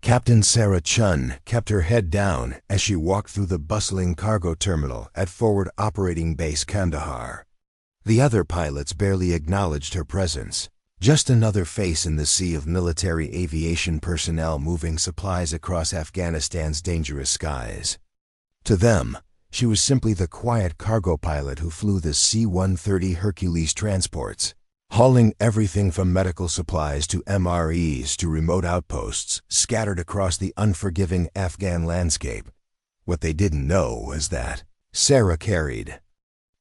Captain Sarah Chen kept her head down as she walked through the bustling cargo terminal at Forward Operating Base Kandahar. The other pilots barely acknowledged her presence, just another face in the sea of military aviation personnel moving supplies across Afghanistan's dangerous skies. To them, she was simply the quiet cargo pilot who flew the C-130 Hercules transports, hauling everything from medical supplies to MREs to remote outposts scattered across the unforgiving Afghan landscape. What they didn't know was that Sarah carried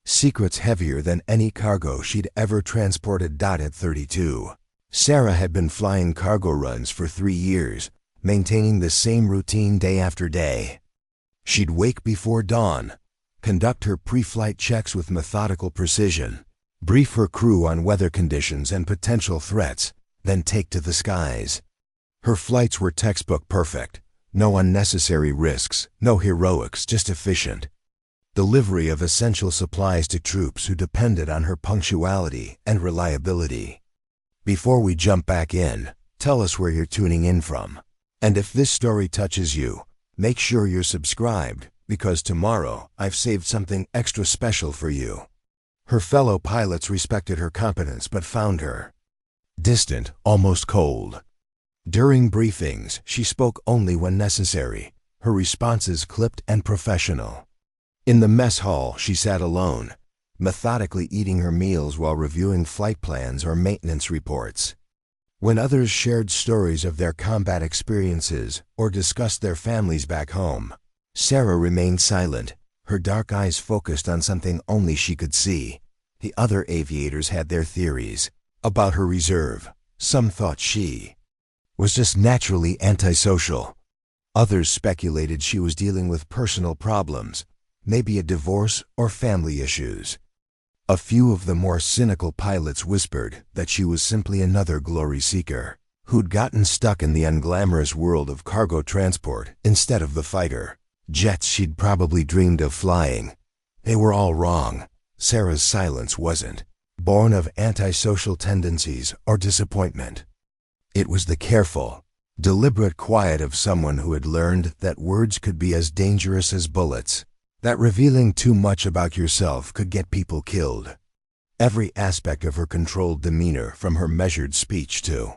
secrets heavier than any cargo she'd ever transported. At 32, Sarah had been flying cargo runs for 3 years, maintaining the same routine day after day. She'd wake before dawn, conduct her pre-flight checks with methodical precision, brief her crew on weather conditions and potential threats, then take to the skies. Her flights were textbook perfect. No unnecessary risks, no heroics, just efficient delivery of essential supplies to troops who depended on her punctuality and reliability. Before we jump back in, tell us where you're tuning in from. And if this story touches you, make sure you're subscribed, because tomorrow I've saved something extra special for you. Her fellow pilots respected her competence but found her distant, almost cold. During briefings, she spoke only when necessary, her responses clipped and professional. In the mess hall, she sat alone, methodically eating her meals while reviewing flight plans or maintenance reports. When others shared stories of their combat experiences or discussed their families back home, Sarah remained silent, her dark eyes focused on something only she could see. The other aviators had their theories about her reserve. Some thought she was just naturally antisocial. Others speculated she was dealing with personal problems, maybe a divorce or family issues. A few of the more cynical pilots whispered that she was simply another glory seeker who'd gotten stuck in the unglamorous world of cargo transport instead of the fighter jets she'd probably dreamed of flying. They were all wrong. Sarah's silence wasn't born of antisocial tendencies or disappointment. It was the careful, deliberate quiet of someone who had learned that words could be as dangerous as bullets, that revealing too much about yourself could get people killed. Every aspect of her controlled demeanor, from her measured speech to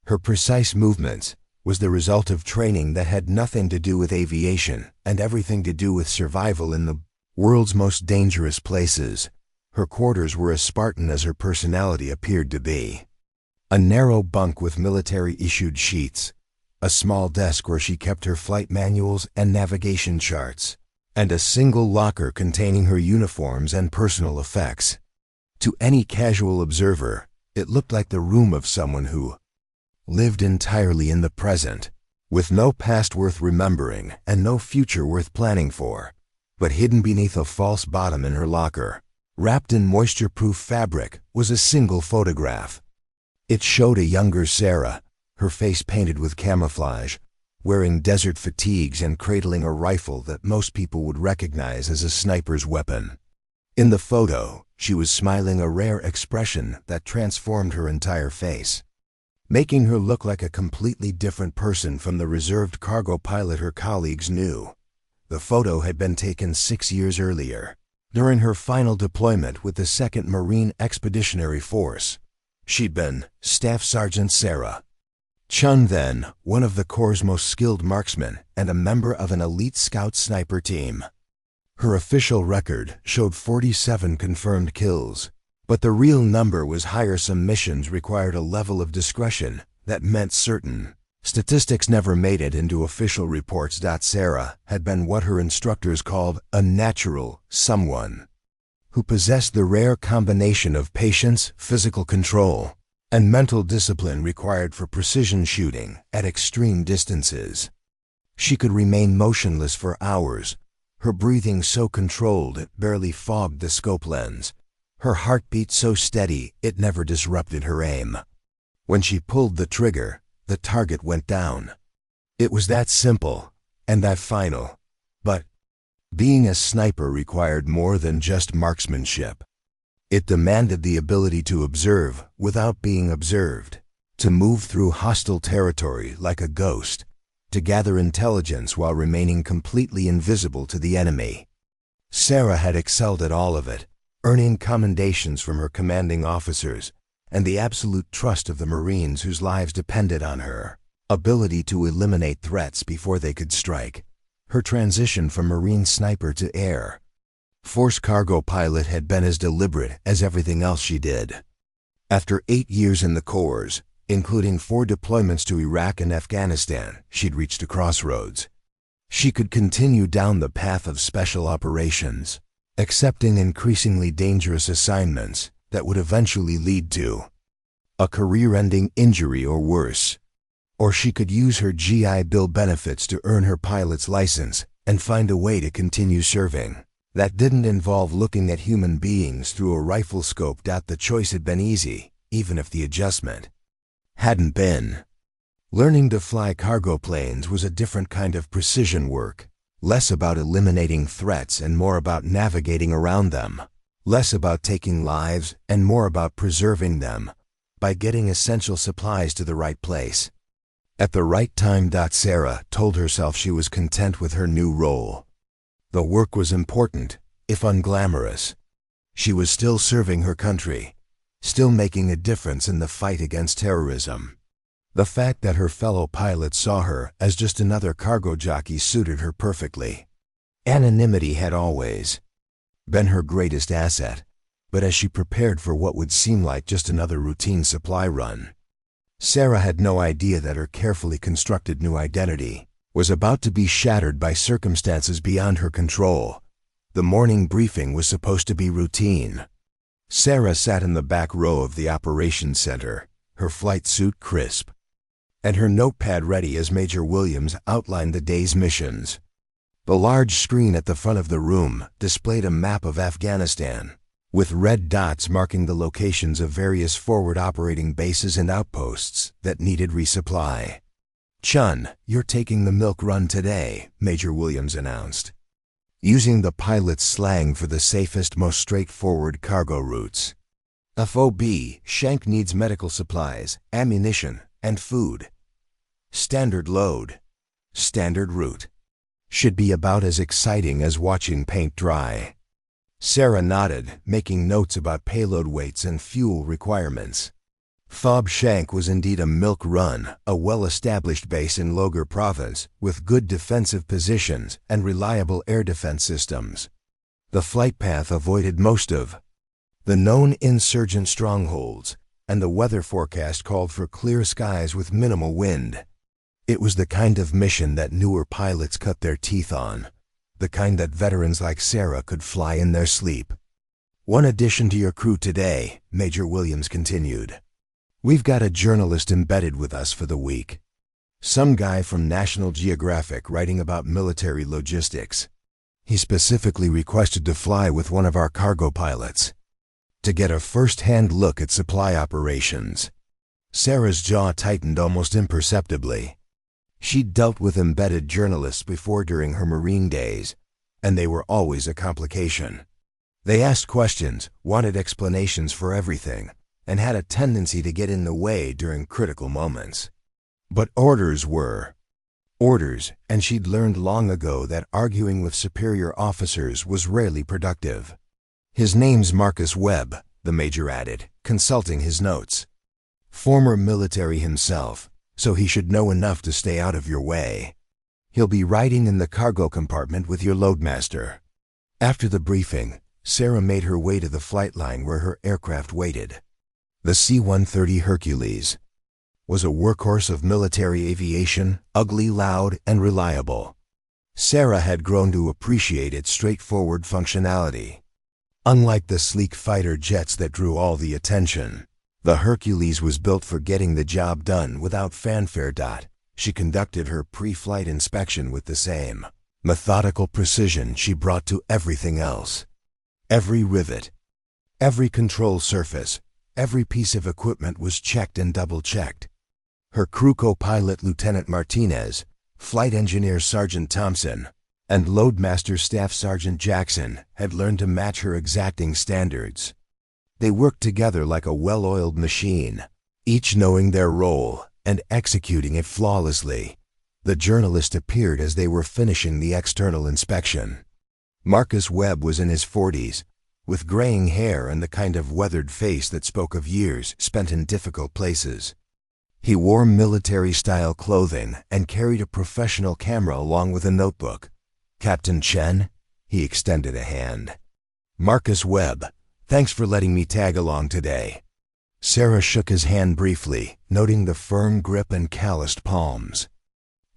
her precise movements, was the result of training that had nothing to do with aviation and everything to do with survival in the world's most dangerous places. Her quarters were as Spartan as her personality appeared to be. A narrow bunk with military-issued sheets, a small desk where she kept her flight manuals and navigation charts, and a single locker containing her uniforms and personal effects. To any casual observer, it looked like the room of someone who lived entirely in the present, with no past worth remembering and no future worth planning for. But hidden beneath a false bottom in her locker, wrapped in moisture-proof fabric, was a single photograph. It showed a younger Sarah, her face painted with camouflage, wearing desert fatigues and cradling a rifle that most people would recognize as a sniper's weapon. In the photo, she was smiling, a rare expression that transformed her entire face, making her look like a completely different person from the reserved cargo pilot her colleagues knew. The photo had been taken 6 years earlier, during her final deployment with the 2nd Marine Expeditionary Force. She'd been Staff Sergeant Sarah Chen, then one of the Corps' most skilled marksmen and a member of an elite scout sniper team. Her official record showed 47 confirmed kills, but the real number was higher. Some missions required a level of discretion that meant certain statistics never made it into official reports. Sarah had been what her instructors called a natural, someone who possessed the rare combination of patience, physical control, and mental discipline required for precision shooting at extreme distances. She could remain motionless for hours, her breathing so controlled it barely fogged the scope lens, her heartbeat so steady it never disrupted her aim. When she pulled the trigger, the target went down. It was that simple, and that final. But being a sniper required more than just marksmanship. It demanded the ability to observe without being observed, to move through hostile territory like a ghost, to gather intelligence while remaining completely invisible to the enemy. Sarah had excelled at all of it, earning commendations from her commanding officers and the absolute trust of the Marines whose lives depended on her ability to eliminate threats before they could strike. Her transition from Marine sniper to air force cargo pilot had been as deliberate as everything else she did. After 8 years in the Corps, including 4 deployments to Iraq and Afghanistan, she'd reached a crossroads. She could continue down the path of special operations, accepting increasingly dangerous assignments that would eventually lead to a career-ending injury or worse. Or she could use her GI Bill benefits to earn her pilot's license and find a way to continue serving that didn't involve looking at human beings through a rifle scope. The choice had been easy, even if the adjustment hadn't been. Learning to fly cargo planes was a different kind of precision work, less about eliminating threats and more about navigating around them, less about taking lives and more about preserving them by getting essential supplies to the right place at the right time. Sarah told herself she was content with her new role. The work was important, if unglamorous. She was still serving her country, still making a difference in the fight against terrorism. The fact that her fellow pilots saw her as just another cargo jockey suited her perfectly. Anonymity had always been her greatest asset, but as she prepared for what would seem like just another routine supply run, Sarah had no idea that her carefully constructed new identity was about to be shattered by circumstances beyond her control. The morning briefing was supposed to be routine. Sarah sat in the back row of the operations center, her flight suit crisp, and her notepad ready as Major Williams outlined the day's missions. The large screen at the front of the room displayed a map of Afghanistan, with red dots marking the locations of various forward operating bases and outposts that needed resupply. "Chun, you're taking the milk run today," Major Williams announced, using the pilot's slang for the safest, most straightforward cargo routes. "FOB, Shank needs medical supplies, ammunition, and food. Standard load. Standard route. Should be about as exciting as watching paint dry." Sarah nodded, making notes about payload weights and fuel requirements. FOB Shank was indeed a milk run, a well-established base in Logar province with good defensive positions and reliable air defense systems. The flight path avoided most of the known insurgent strongholds, and the weather forecast called for clear skies with minimal wind. It was the kind of mission that newer pilots cut their teeth on, the kind that veterans like Sarah could fly in their sleep. "One addition to your crew today," Major Williams continued. "We've got a journalist embedded with us for the week. Some guy from National Geographic writing about military logistics. He specifically requested to fly with one of our cargo pilots to get a first-hand look at supply operations." Sarah's jaw tightened almost imperceptibly. She'd dealt with embedded journalists before during her Marine days, and they were always a complication. They asked questions, wanted explanations for everything, and had a tendency to get in the way during critical moments. But orders were orders, and she'd learned long ago that arguing with superior officers was rarely productive. "His name's Marcus Webb," the major added, consulting his notes. "Former military himself, so he should know enough to stay out of your way. He'll be riding in the cargo compartment with your loadmaster." After the briefing, Sarah made her way to the flight line where her aircraft waited. The C-130 Hercules was a workhorse of military aviation, ugly, loud, and reliable. Sarah had grown to appreciate its straightforward functionality. Unlike the sleek fighter jets that drew all the attention, the Hercules was built for getting the job done without fanfare. She conducted her pre-flight inspection with the same methodical precision she brought to everything else. Every rivet, every control surface, every piece of equipment was checked and double-checked. Her crew co-pilot Lieutenant Martinez, Flight Engineer Sergeant Thompson, and Loadmaster Staff Sergeant Jackson had learned to match her exacting standards. They worked together like a well-oiled machine, each knowing their role and executing it flawlessly. The journalist appeared as they were finishing the external inspection. Marcus Webb was in his 40s, with graying hair and the kind of weathered face that spoke of years spent in difficult places. He wore military-style clothing and carried a professional camera along with a notebook. "Captain Chen?" He extended a hand. "Marcus Webb, thanks for letting me tag along today." Sarah shook his hand briefly, noting the firm grip and calloused palms.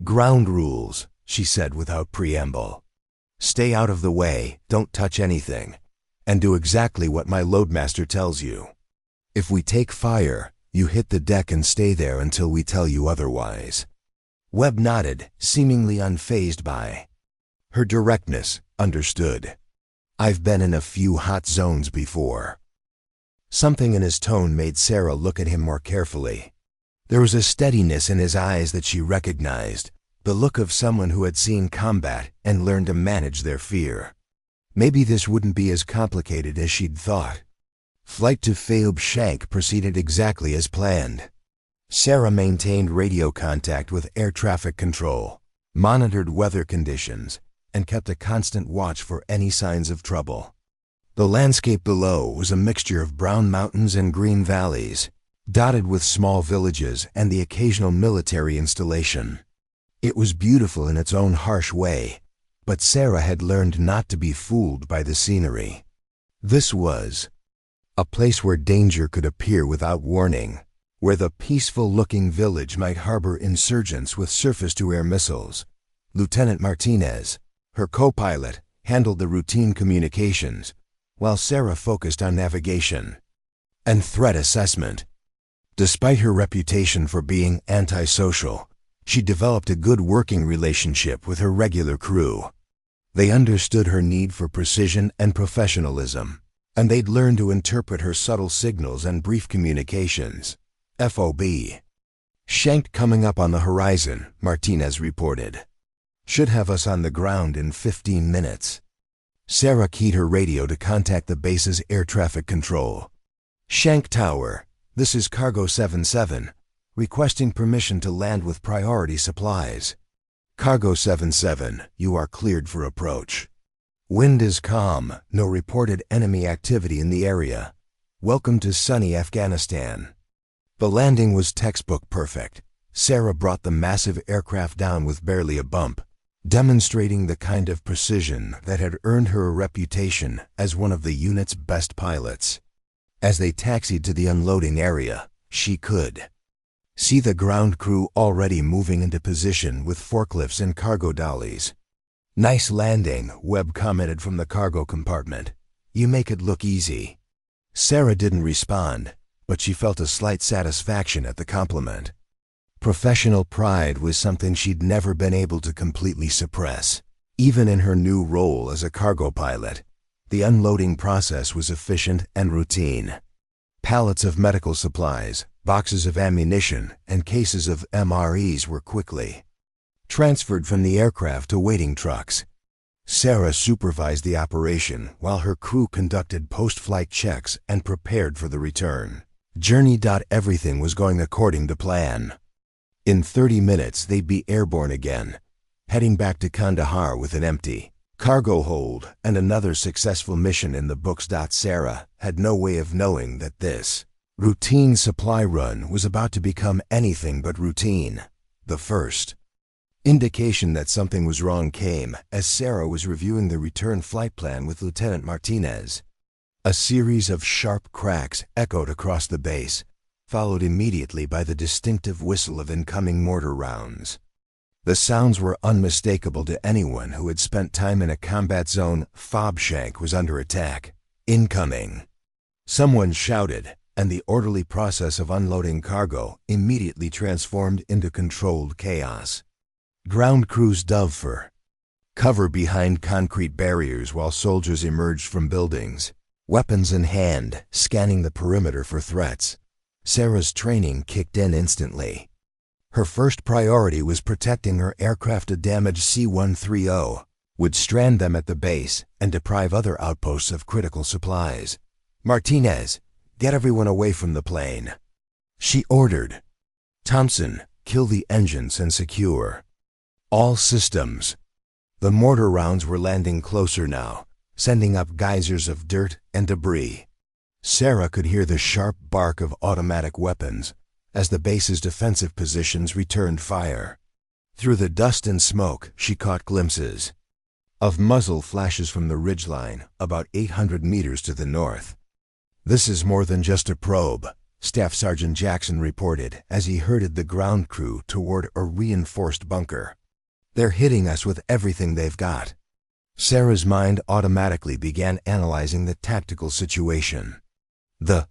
"Ground rules," she said without preamble. "Stay out of the way, don't touch anything, and do exactly what my loadmaster tells you. If we take fire, you hit the deck and stay there until we tell you otherwise." Webb nodded, seemingly unfazed by her directness. "Understood. I've been in a few hot zones before." Something in his tone made Sarah look at him more carefully. There was a steadiness in his eyes that she recognized, the look of someone who had seen combat and learned to manage their fear. Maybe this wouldn't be as complicated as she'd thought. Flight to Fayoub Shank proceeded exactly as planned. Sarah maintained radio contact with air traffic control, monitored weather conditions, and kept a constant watch for any signs of trouble. The landscape below was a mixture of brown mountains and green valleys, dotted with small villages and the occasional military installation. It was beautiful in its own harsh way, but Sarah had learned not to be fooled by the scenery. This was a place where danger could appear without warning, where the peaceful-looking village might harbor insurgents with surface-to-air missiles. Lieutenant Martinez, her co-pilot, handled the routine communications, while Sarah focused on navigation and threat assessment. Despite her reputation for being antisocial, she developed a good working relationship with her regular crew. They understood her need for precision and professionalism, and they'd learned to interpret her subtle signals and brief communications. FOB. "Shank coming up on the horizon," Martinez reported. "Should have us on the ground in 15 minutes. Sarah keyed her radio to contact the base's air traffic control. "Shank Tower, this is Cargo 77, requesting permission to land with priority supplies." "Cargo 77, you are cleared for approach. Wind is calm, no reported enemy activity in the area. Welcome to sunny Afghanistan." The landing was textbook perfect. Sarah brought the massive aircraft down with barely a bump, demonstrating the kind of precision that had earned her a reputation as one of the unit's best pilots. As they taxied to the unloading area, she could see the ground crew already moving into position with forklifts and cargo dollies. "Nice landing," Webb commented from the cargo compartment. "You make it look easy." Sarah didn't respond, but she felt a slight satisfaction at the compliment. Professional pride was something she'd never been able to completely suppress. Even in her new role as a cargo pilot, the unloading process was efficient and routine. Pallets of medical supplies, boxes of ammunition, and cases of MREs were quickly transferred from the aircraft to waiting trucks. Sarah supervised the operation while her crew conducted post-flight checks and prepared for the return journey. Everything was going according to plan. In 30 minutes, they'd be airborne again, heading back to Kandahar with an empty cargo hold and another successful mission in the books. Sarah had no way of knowing that this routine supply run was about to become anything but routine. The first indication that something was wrong came as Sarah was reviewing the return flight plan with Lieutenant Martinez. A series of sharp cracks echoed across the base, followed immediately by the distinctive whistle of incoming mortar rounds. The sounds were unmistakable to anyone who had spent time in a combat zone. Fob Shank was under attack. "Incoming!" Someone shouted, and the orderly process of unloading cargo immediately transformed into controlled chaos. Ground crews dove for cover behind concrete barriers while soldiers emerged from buildings, weapons in hand, scanning the perimeter for threats. Sarah's training kicked in instantly. Her first priority was protecting her aircraft. A damaged C-130 would strand them at the base and deprive other outposts of critical supplies. "Martinez, get everyone away from the plane," she ordered. "Thompson, kill the engines and secure." All systems. The mortar rounds were landing closer now, sending up geysers of dirt and debris. Sarah could hear the sharp bark of automatic weapons as the base's defensive positions returned fire. Through the dust and smoke, she caught glimpses of muzzle flashes from the ridgeline about 800 meters to the north. "This is more than just a probe," Staff Sergeant Jackson reported as he herded the ground crew toward a reinforced bunker. "They're hitting us with everything they've got." Sarah's mind automatically began analyzing the tactical situation. The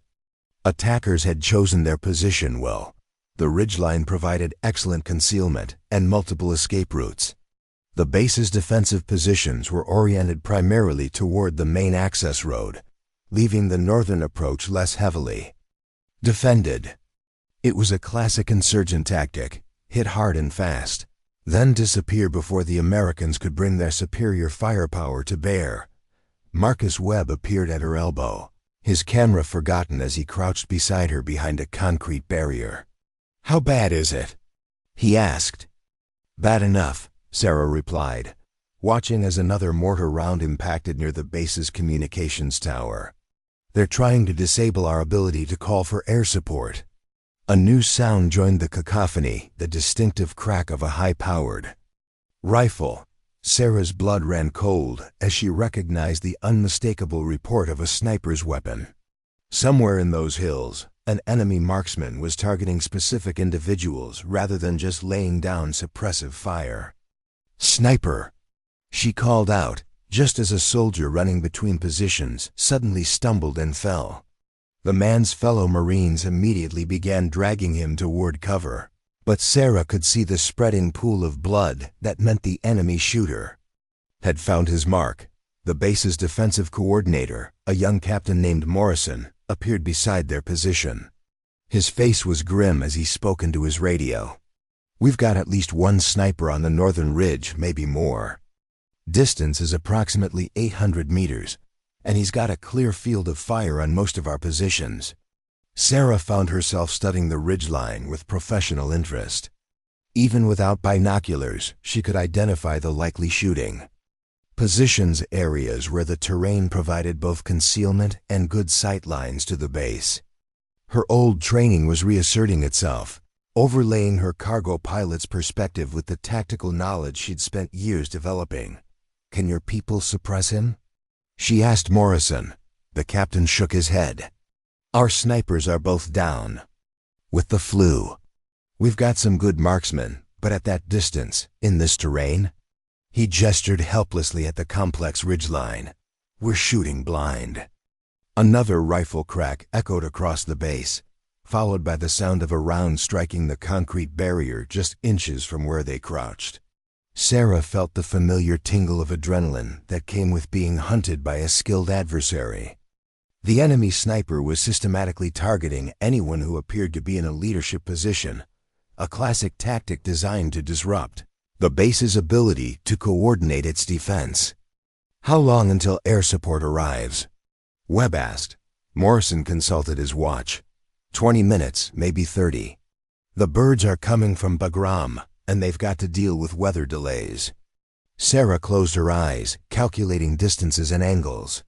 attackers had chosen their position well. The ridgeline provided excellent concealment and multiple escape routes. The base's defensive positions were oriented primarily toward the main access road, leaving the northern approach less heavily defended. It was a classic insurgent tactic: hit hard and fast, then disappear before the Americans could bring their superior firepower to bear. Marcus Webb appeared at her elbow, his camera forgotten as he crouched beside her behind a concrete barrier. "How bad is it?" he asked. "Bad enough," Sarah replied, watching as another mortar round impacted near the base's communications tower. "They're trying to disable our ability to call for air support." A new sound joined the cacophony, the distinctive crack of a high-powered rifle. Sarah's blood ran cold as she recognized the unmistakable report of a sniper's weapon. Somewhere in those hills, an enemy marksman was targeting specific individuals rather than just laying down suppressive fire. "Sniper!" she called out, just as a soldier running between positions suddenly stumbled and fell. The man's fellow Marines immediately began dragging him toward cover, but Sarah could see the spreading pool of blood that meant the enemy shooter had found his mark. The base's defensive coordinator, a young captain named Morrison, appeared beside their position. His face was grim as he spoke into his radio. "We've got at least one sniper on the northern ridge, maybe more. Distance is approximately 800 meters, and he's got a clear field of fire on most of our positions." Sarah found herself studying the ridgeline with professional interest. Even without binoculars, she could identify the likely shooting positions, areas where the terrain provided both concealment and good sight lines to the base. Her old training was reasserting itself, overlaying her cargo pilot's perspective with the tactical knowledge she'd spent years developing. "Can your people suppress him?" she asked Morrison. The captain shook his head. "Our snipers are both down with the flu. We've got some good marksmen, but at that distance, in this terrain," he gestured helplessly at the complex ridgeline, "we're shooting blind." Another rifle crack echoed across the base, followed by the sound of a round striking the concrete barrier just inches from where they crouched. Sarah felt the familiar tingle of adrenaline that came with being hunted by a skilled adversary. The enemy sniper was systematically targeting anyone who appeared to be in a leadership position, a classic tactic designed to disrupt the base's ability to coordinate its defense. "How long until air support arrives?" Webb asked. Morrison consulted his watch. 20 minutes, maybe 30. "The birds are coming from Bagram, and they've got to deal with weather delays." Sarah closed her eyes, calculating distances and angles.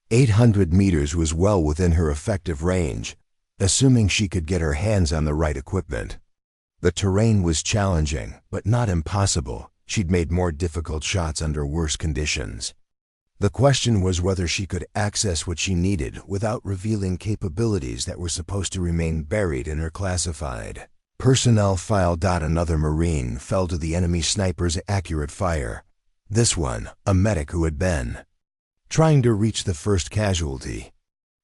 800 meters was well within her effective range, assuming she could get her hands on the right equipment. The terrain was challenging, but not impossible. She'd made more difficult shots under worse conditions. The question was whether she could access what she needed without revealing capabilities that were supposed to remain buried in her classified personnel file. Another Marine fell to the enemy sniper's accurate fire. This one, a medic who had been trying to reach the first casualty.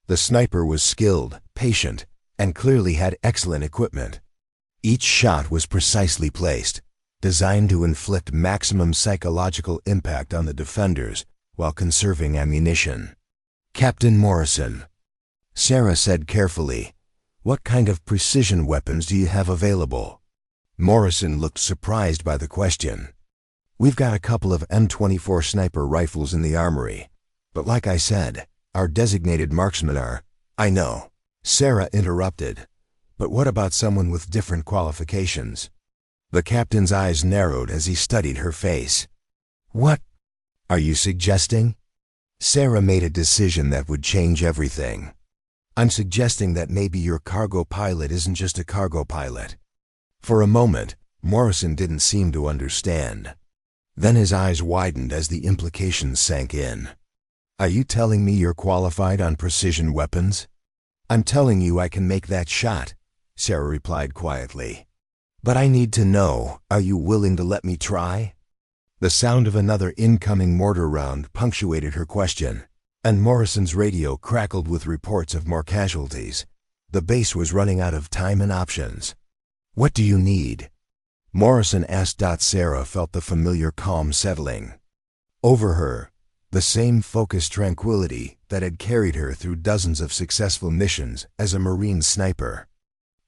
The sniper was skilled, patient, and clearly had excellent equipment. Each shot was precisely placed, designed to inflict maximum psychological impact on the defenders while conserving ammunition. "Captain Morrison," Sarah said carefully, "what kind of precision weapons do you have available?" Morrison looked surprised by the question. "We've got a couple of M24 sniper rifles in the armory, but like I said, our designated marksmen are—" "I know," Sarah interrupted, "but what about someone with different qualifications?" The captain's eyes narrowed as he studied her face. "What are you suggesting?" Sarah made a decision that would change everything. "I'm suggesting that maybe your cargo pilot isn't just a cargo pilot." For a moment, Morrison didn't seem to understand. Then his eyes widened as the implications sank in. "Are you telling me you're qualified on precision weapons?" "I'm telling you I can make that shot," Sarah replied quietly. "But I need to know, are you willing to let me try?" The sound of another incoming mortar round punctuated her question, and Morrison's radio crackled with reports of more casualties. The base was running out of time and options. "What do you need?" Morrison asked. Sarah felt the familiar calm settling over her, the same focused tranquility that had carried her through dozens of successful missions as a Marine sniper.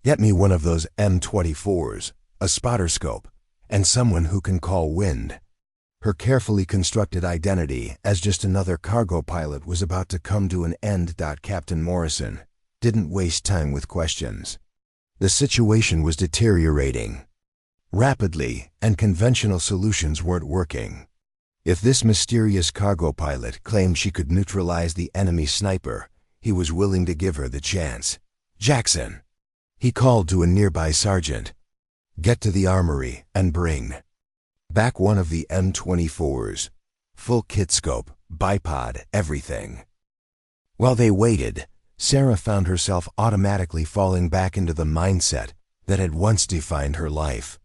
"Get me one of those M24s, a spotter scope, and someone who can call wind." Her carefully constructed identity as just another cargo pilot was about to come to an end. Captain Morrison didn't waste time with questions. The situation was deteriorating rapidly, and conventional solutions weren't working. If this mysterious cargo pilot claimed she could neutralize the enemy sniper, he was willing to give her the chance. "Jackson!" He called to a nearby sergeant. "Get to the armory and bring back one of the M24s. Full kit scope, bipod, everything." While they waited, Sarah found herself automatically falling back into the mindset that had once defined her life.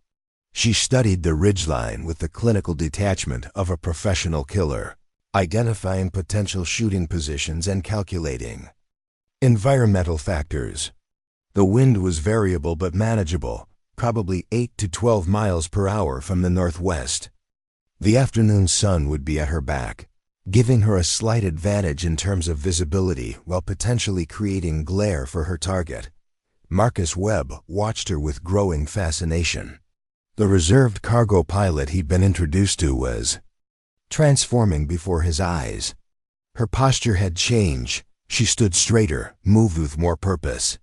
She studied the ridgeline with the clinical detachment of a professional killer, identifying potential shooting positions and calculating environmental factors. The wind was variable but manageable, probably 8 to 12 miles per hour from the northwest. The afternoon sun would be at her back, giving her a slight advantage in terms of visibility while potentially creating glare for her target. Marcus Webb watched her with growing fascination. The reserved cargo pilot he'd been introduced to was transforming before his eyes. Her posture had changed. She stood straighter, moved with more purpose.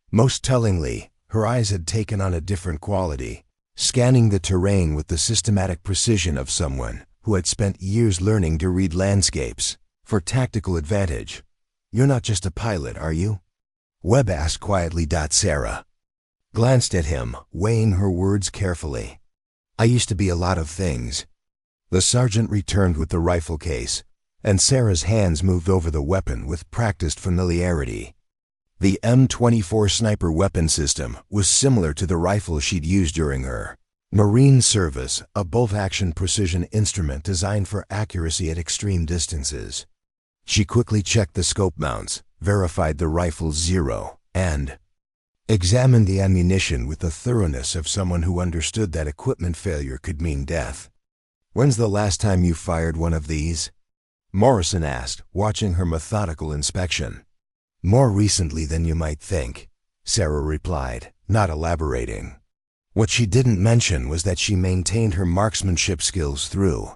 Most tellingly, her eyes had taken on a different quality, scanning the terrain with the systematic precision of someone who had spent years learning to read landscapes for tactical advantage. "You're not just a pilot, are you?" Webb asked quietly. Sarah glanced at him, weighing her words carefully. "I used to be a lot of things." The sergeant returned with the rifle case, and Sarah's hands moved over the weapon with practiced familiarity. The M24 sniper weapon system was similar to the rifle she'd used during her Marine service, a bolt-action precision instrument designed for accuracy at extreme distances. She quickly checked the scope mounts, verified the rifle's zero, and examined the ammunition with the thoroughness of someone who understood that equipment failure could mean death. "When's the last time you fired one of these?" Morrison asked, watching her methodical inspection. "More recently than you might think," Sarah replied, not elaborating. What she didn't mention was that she maintained her marksmanship skills through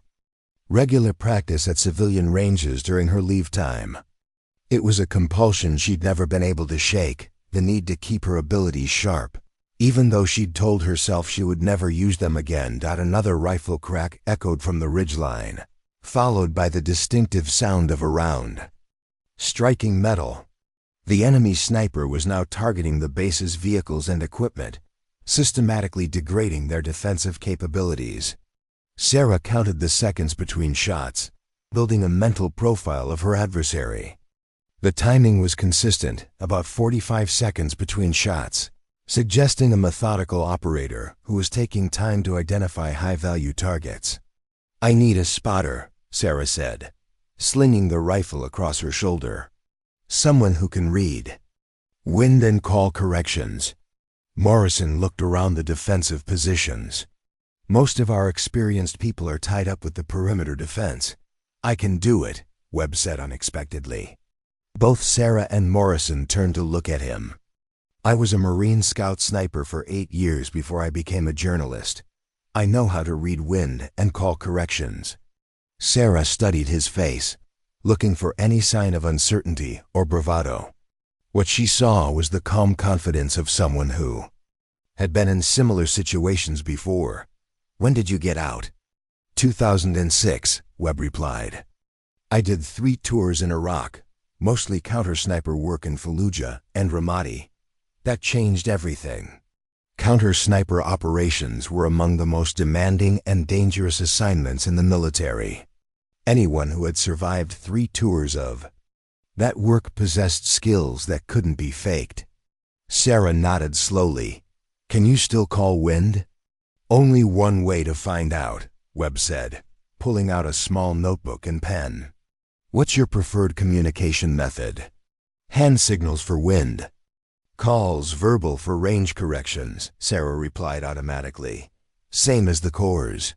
regular practice at civilian ranges during her leave time. It was a compulsion she'd never been able to shake, the need to keep her abilities sharp, even though she'd told herself she would never use them again. Another rifle crack echoed from the ridgeline, followed by the distinctive sound of a round striking metal. The enemy sniper was now targeting the base's vehicles and equipment, systematically degrading their defensive capabilities. Sarah counted the seconds between shots, building a mental profile of her adversary. The timing was consistent, about 45 seconds between shots, suggesting a methodical operator who was taking time to identify high-value targets. "I need a spotter," Sarah said, slinging the rifle across her shoulder. "Someone who can read wind and call corrections." Morrison looked around the defensive positions. "Most of our experienced people are tied up with the perimeter defense." "I can do it," Webb said unexpectedly. Both Sarah and Morrison turned to look at him. "I was a Marine Scout sniper for 8 years before I became a journalist. I know how to read wind and call corrections." Sarah studied his face, looking for any sign of uncertainty or bravado. What she saw was the calm confidence of someone who Had been in similar situations before. When did you get out? 2006, Webb replied. I did 3 tours in Iraq, mostly counter-sniper work in Fallujah and Ramadi. That changed everything. Counter-sniper operations were among the most demanding and dangerous assignments in the military. Anyone who had survived 3 tours of that work possessed skills that couldn't be faked. Sarah nodded slowly. Can you still call wind? Only one way to find out, Webb said, pulling out a small notebook and pen. What's your preferred communication method? Hand signals for wind. Calls verbal for range corrections, Sarah replied automatically. Same as the Corps.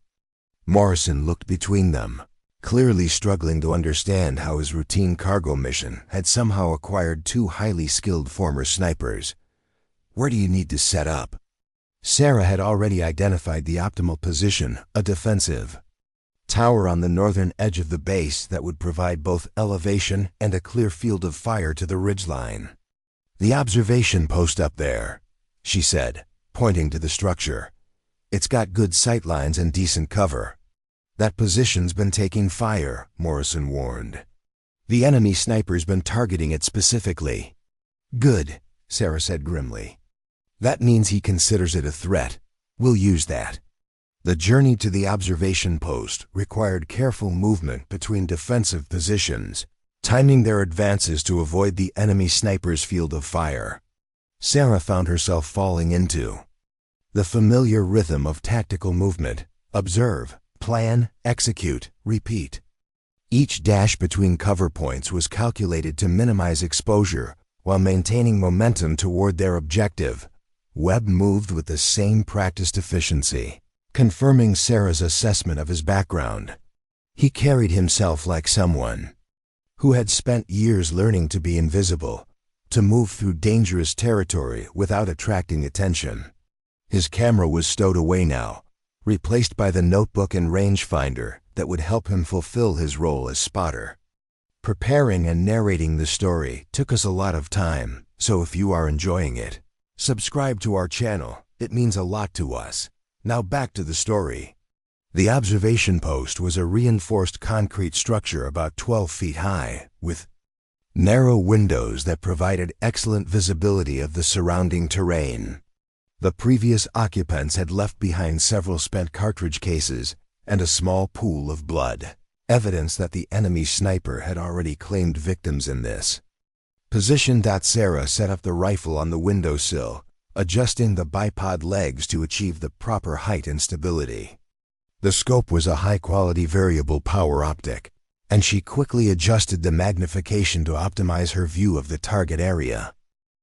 Morrison looked between them, clearly struggling to understand how his routine cargo mission had somehow acquired 2 highly skilled former snipers. Where do you need to set up? Sarah had already identified the optimal position, a defensive tower on the northern edge of the base that would provide both elevation and a clear field of fire to the ridgeline. The observation post up there, she said, pointing to the structure. It's got good sight lines and decent cover. That position's been taking fire, Morrison warned. The enemy sniper's been targeting it specifically. Good, Sarah said grimly. That means he considers it a threat. We'll use that. The journey to the observation post required careful movement between defensive positions, timing their advances to avoid the enemy sniper's field of fire. Sarah found herself falling into the familiar rhythm of tactical movement: observe, plan, execute, repeat. Each dash between cover points was calculated to minimize exposure while maintaining momentum toward their objective. Webb moved with the same practiced efficiency, confirming Sarah's assessment of his background. He carried himself like someone who had spent years learning to be invisible, to move through dangerous territory without attracting attention. His camera was stowed away now, replaced by the notebook and rangefinder that would help him fulfill his role as spotter. Preparing and narrating the story took us a lot of time, so if you are enjoying it, subscribe to our channel. It means a lot to us. Now back to the story. The observation post was a reinforced concrete structure about 12 feet high, with narrow windows that provided excellent visibility of the surrounding terrain. The previous occupants had left behind several spent cartridge cases and a small pool of blood, evidence that the enemy sniper had already claimed victims in this. Positioned, Sarah set up the rifle on the windowsill, adjusting the bipod legs to achieve the proper height and stability. The scope was a high-quality variable power optic, and she quickly adjusted the magnification to optimize her view of the target area.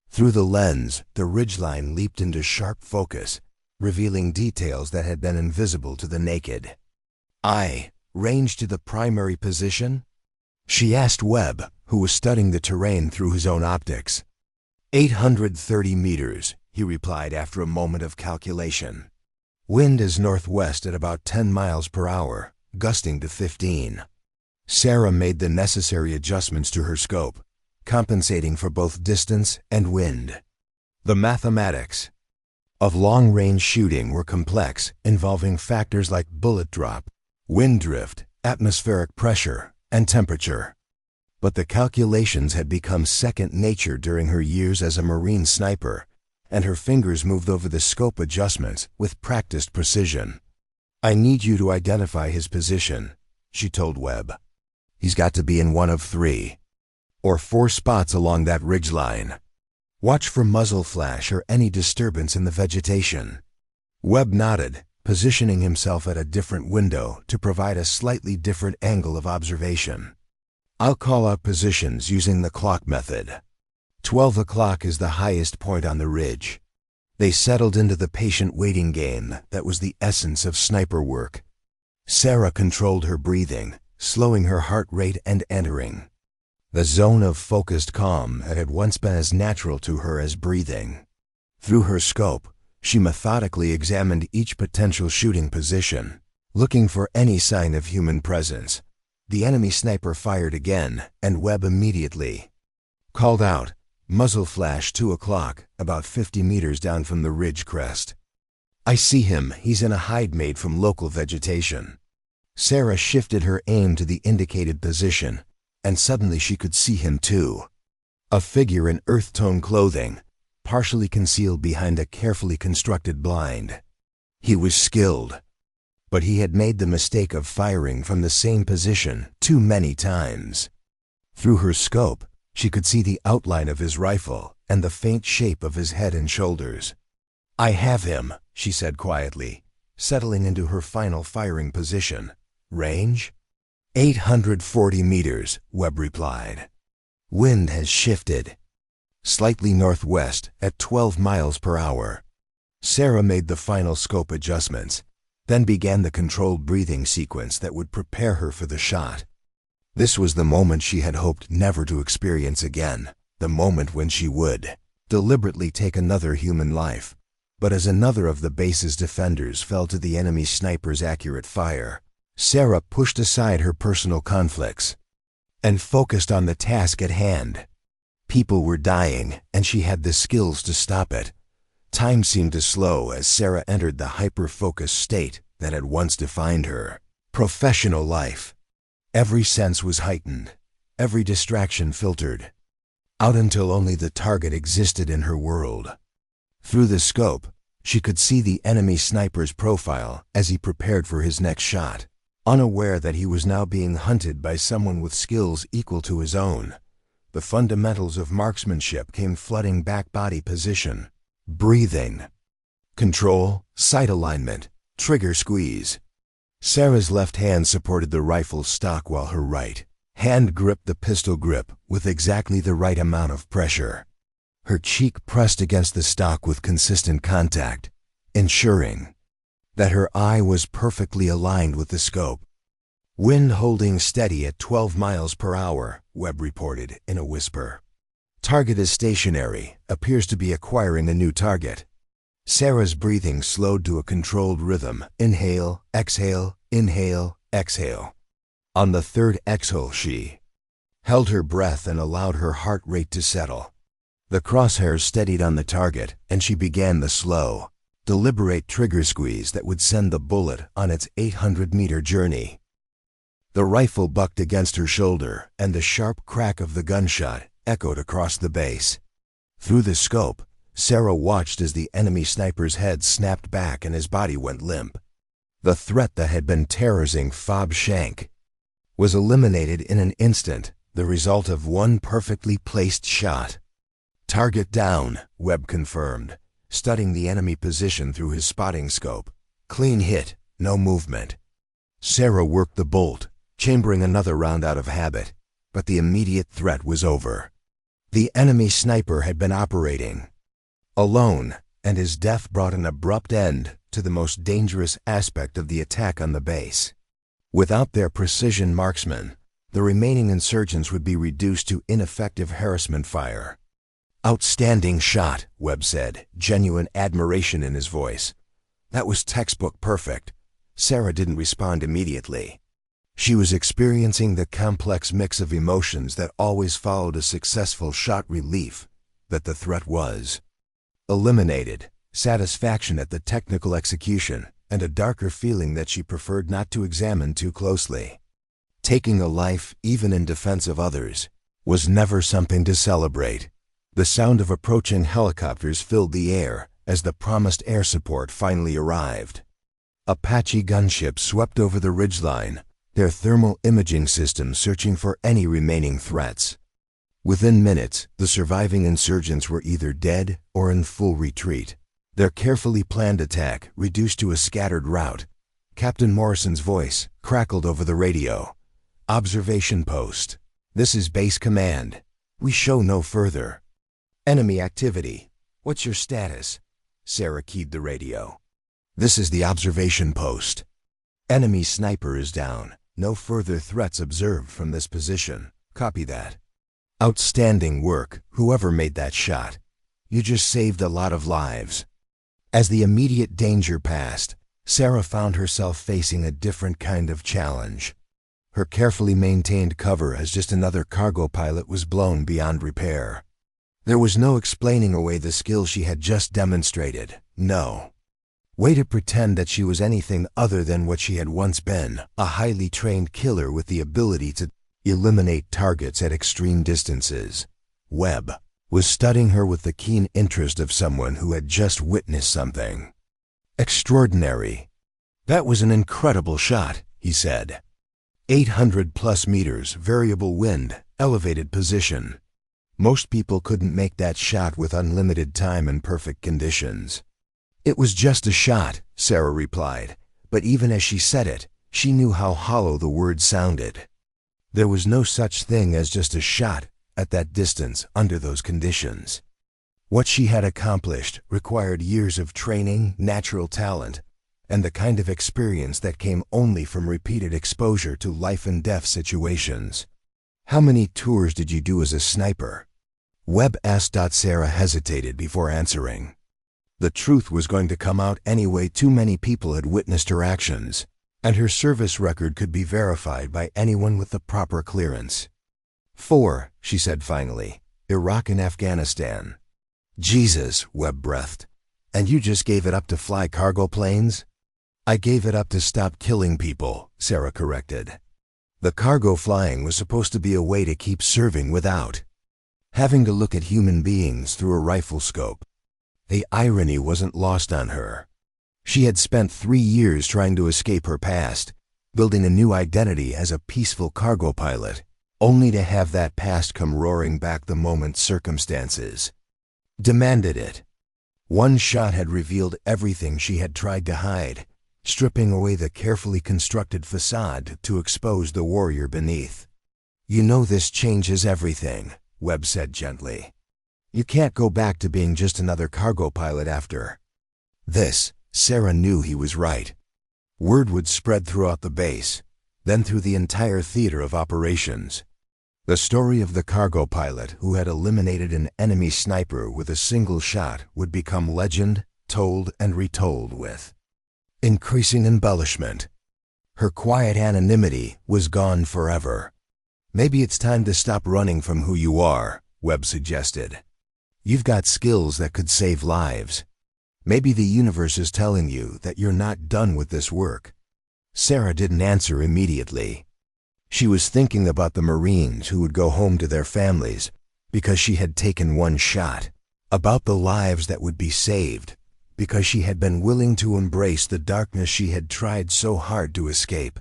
Through the lens, the ridgeline leaped into sharp focus, revealing details that had been invisible to the naked eye. Range to the primary position? She asked Webb, who was studying the terrain through his own optics. 830 meters, he replied after a moment of calculation. Wind is northwest at about 10 miles per hour, gusting to 15. Sarah made the necessary adjustments to her scope, compensating for both distance and wind. The mathematics of long-range shooting were complex, involving factors like bullet drop, wind drift, atmospheric pressure, and temperature. But the calculations had become second nature during her years as a Marine sniper, and her fingers moved over the scope adjustments with practiced precision. I need you to identify his position, she told Webb. He's got to be in one of 3 or 4 spots along that ridgeline. Watch for muzzle flash or any disturbance in the vegetation. Webb nodded, positioning himself at a different window to provide a slightly different angle of observation. I'll call out positions using the clock method. 12 o'clock is the highest point on the ridge. They settled into the patient waiting game that was the essence of sniper work. Sarah controlled her breathing, slowing her heart rate and entering the zone of focused calm that had once been as natural to her as breathing. Through her scope, she methodically examined each potential shooting position, looking for any sign of human presence. The enemy sniper fired again, and Webb immediately called out, Muzzle flash 2 o'clock, about 50 meters down from the ridge crest. I see him, he's in a hide made from local vegetation. Sarah shifted her aim to the indicated position, and suddenly she could see him too. A figure in earth-tone clothing, partially concealed behind a carefully constructed blind. He was skilled, but he had made the mistake of firing from the same position too many times. Through her scope, she could see the outline of his rifle and the faint shape of his head and shoulders. "I have him," she said quietly, settling into her final firing position. "Range?" 840 meters, Webb replied. "Wind has shifted. Slightly northwest at 12 miles per hour. Sarah made the final scope adjustments, then began the controlled breathing sequence that would prepare her for the shot. This was the moment she had hoped never to experience again, the moment when she would deliberately take another human life. But as another of the base's defenders fell to the enemy sniper's accurate fire, Sarah pushed aside her personal conflicts and focused on the task at hand. People were dying, and she had the skills to stop it. Time seemed to slow as Sarah entered the hyper-focused state that had once defined her. Professional life. Every sense was heightened, every distraction filtered out until only the target existed in her world. Through the scope, she could see the enemy sniper's profile as he prepared for his next shot, unaware that he was now being hunted by someone with skills equal to his own. The fundamentals of marksmanship came flooding back: body position, breathing, control, sight alignment, trigger squeeze. Sarah's left hand supported the rifle's stock while her right hand gripped the pistol grip with exactly the right amount of pressure. Her cheek pressed against the stock with consistent contact, ensuring that her eye was perfectly aligned with the scope. "Wind holding steady at 12 miles per hour, Webb reported in a whisper. "Target is stationary, appears to be acquiring a new target." Sarah's breathing slowed to a controlled rhythm. Inhale, exhale, inhale, exhale. On the third exhale, she held her breath and allowed her heart rate to settle. The crosshairs steadied on the target, and she began the slow, deliberate trigger squeeze that would send the bullet on its 800-meter journey. The rifle bucked against her shoulder, and the sharp crack of the gunshot echoed across the base. Through the scope, Sarah watched as the enemy sniper's head snapped back and his body went limp. The threat that had been terrorizing Fob Shank was eliminated in an instant, the result of one perfectly placed shot. "Target down," Webb confirmed, studying the enemy position through his spotting scope. "Clean hit, no movement." Sarah worked the bolt, chambering another round out of habit, but the immediate threat was over. The enemy sniper had been operating alone, and his death brought an abrupt end to the most dangerous aspect of the attack on the base. Without their precision marksmen, the remaining insurgents would be reduced to ineffective harassment fire. "Outstanding shot," Webb said, genuine admiration in his voice. "That was textbook perfect." Sarah didn't respond immediately. She was experiencing the complex mix of emotions that always followed a successful shot: relief that the threat was eliminated, satisfaction at the technical execution, and a darker feeling that she preferred not to examine too closely. Taking a life, even in defense of others, was never something to celebrate. The sound of approaching helicopters filled the air as the promised air support finally arrived. Apache gunships swept over the ridgeline, their thermal imaging systems searching for any remaining threats. Within minutes, the surviving insurgents were either dead or in full retreat, their carefully planned attack reduced to a scattered rout. Captain Morrison's voice crackled over the radio. "Observation post. This is base command. We show no further enemy activity. What's your status?" Sarah keyed the radio. "This is the observation post. Enemy sniper is down. No further threats observed from this position. Copy that." "Outstanding work, whoever made that shot. You just saved a lot of lives." As the immediate danger passed, Sarah found herself facing a different kind of challenge. Her carefully maintained cover as just another cargo pilot was blown beyond repair. There was no explaining away the skill she had just demonstrated. No way to pretend that she was anything other than what she had once been, a highly trained killer with the ability to eliminate targets at extreme distances. Webb was studying her with the keen interest of someone who had just witnessed something extraordinary. "That was an incredible shot," he said. 800+ meters, variable wind, elevated position. Most people couldn't make that shot with unlimited time and perfect conditions. "It was just a shot," Sarah replied, but even as she said it, she knew how hollow the words sounded. There was no such thing as just a shot at that distance under those conditions. What she had accomplished required years of training, natural talent, and the kind of experience that came only from repeated exposure to life-and-death situations. "How many tours did you do as a sniper?" Webb asked. Sarah hesitated before answering. The truth was going to come out anyway. Too many people had witnessed her actions, and her service record could be verified by anyone with the proper clearance. 4, she said finally. "Iraq and Afghanistan." "Jesus," Webb breathed. "And you just gave it up to fly cargo planes?" "I gave it up to stop killing people," Sarah corrected. "The cargo flying was supposed to be a way to keep serving without having to look at human beings through a rifle scope." The irony wasn't lost on her. She had spent 3 years trying to escape her past, building a new identity as a peaceful cargo pilot, only to have that past come roaring back the moment circumstances demanded it. One shot had revealed everything she had tried to hide, stripping away the carefully constructed facade to expose the warrior beneath. "You know this changes everything," Webb said gently. "You can't go back to being just another cargo pilot after this." Sarah knew he was right. Word would spread throughout the base, then through the entire theater of operations. The story of the cargo pilot who had eliminated an enemy sniper with a single shot would become legend, told and retold with increasing embellishment. Her quiet anonymity was gone forever. "Maybe it's time to stop running from who you are," Webb suggested. "You've got skills that could save lives. Maybe the universe is telling you that you're not done with this work." Sarah didn't answer immediately. She was thinking about the Marines who would go home to their families because she had taken one shot, about the lives that would be saved because she had been willing to embrace the darkness she had tried so hard to escape.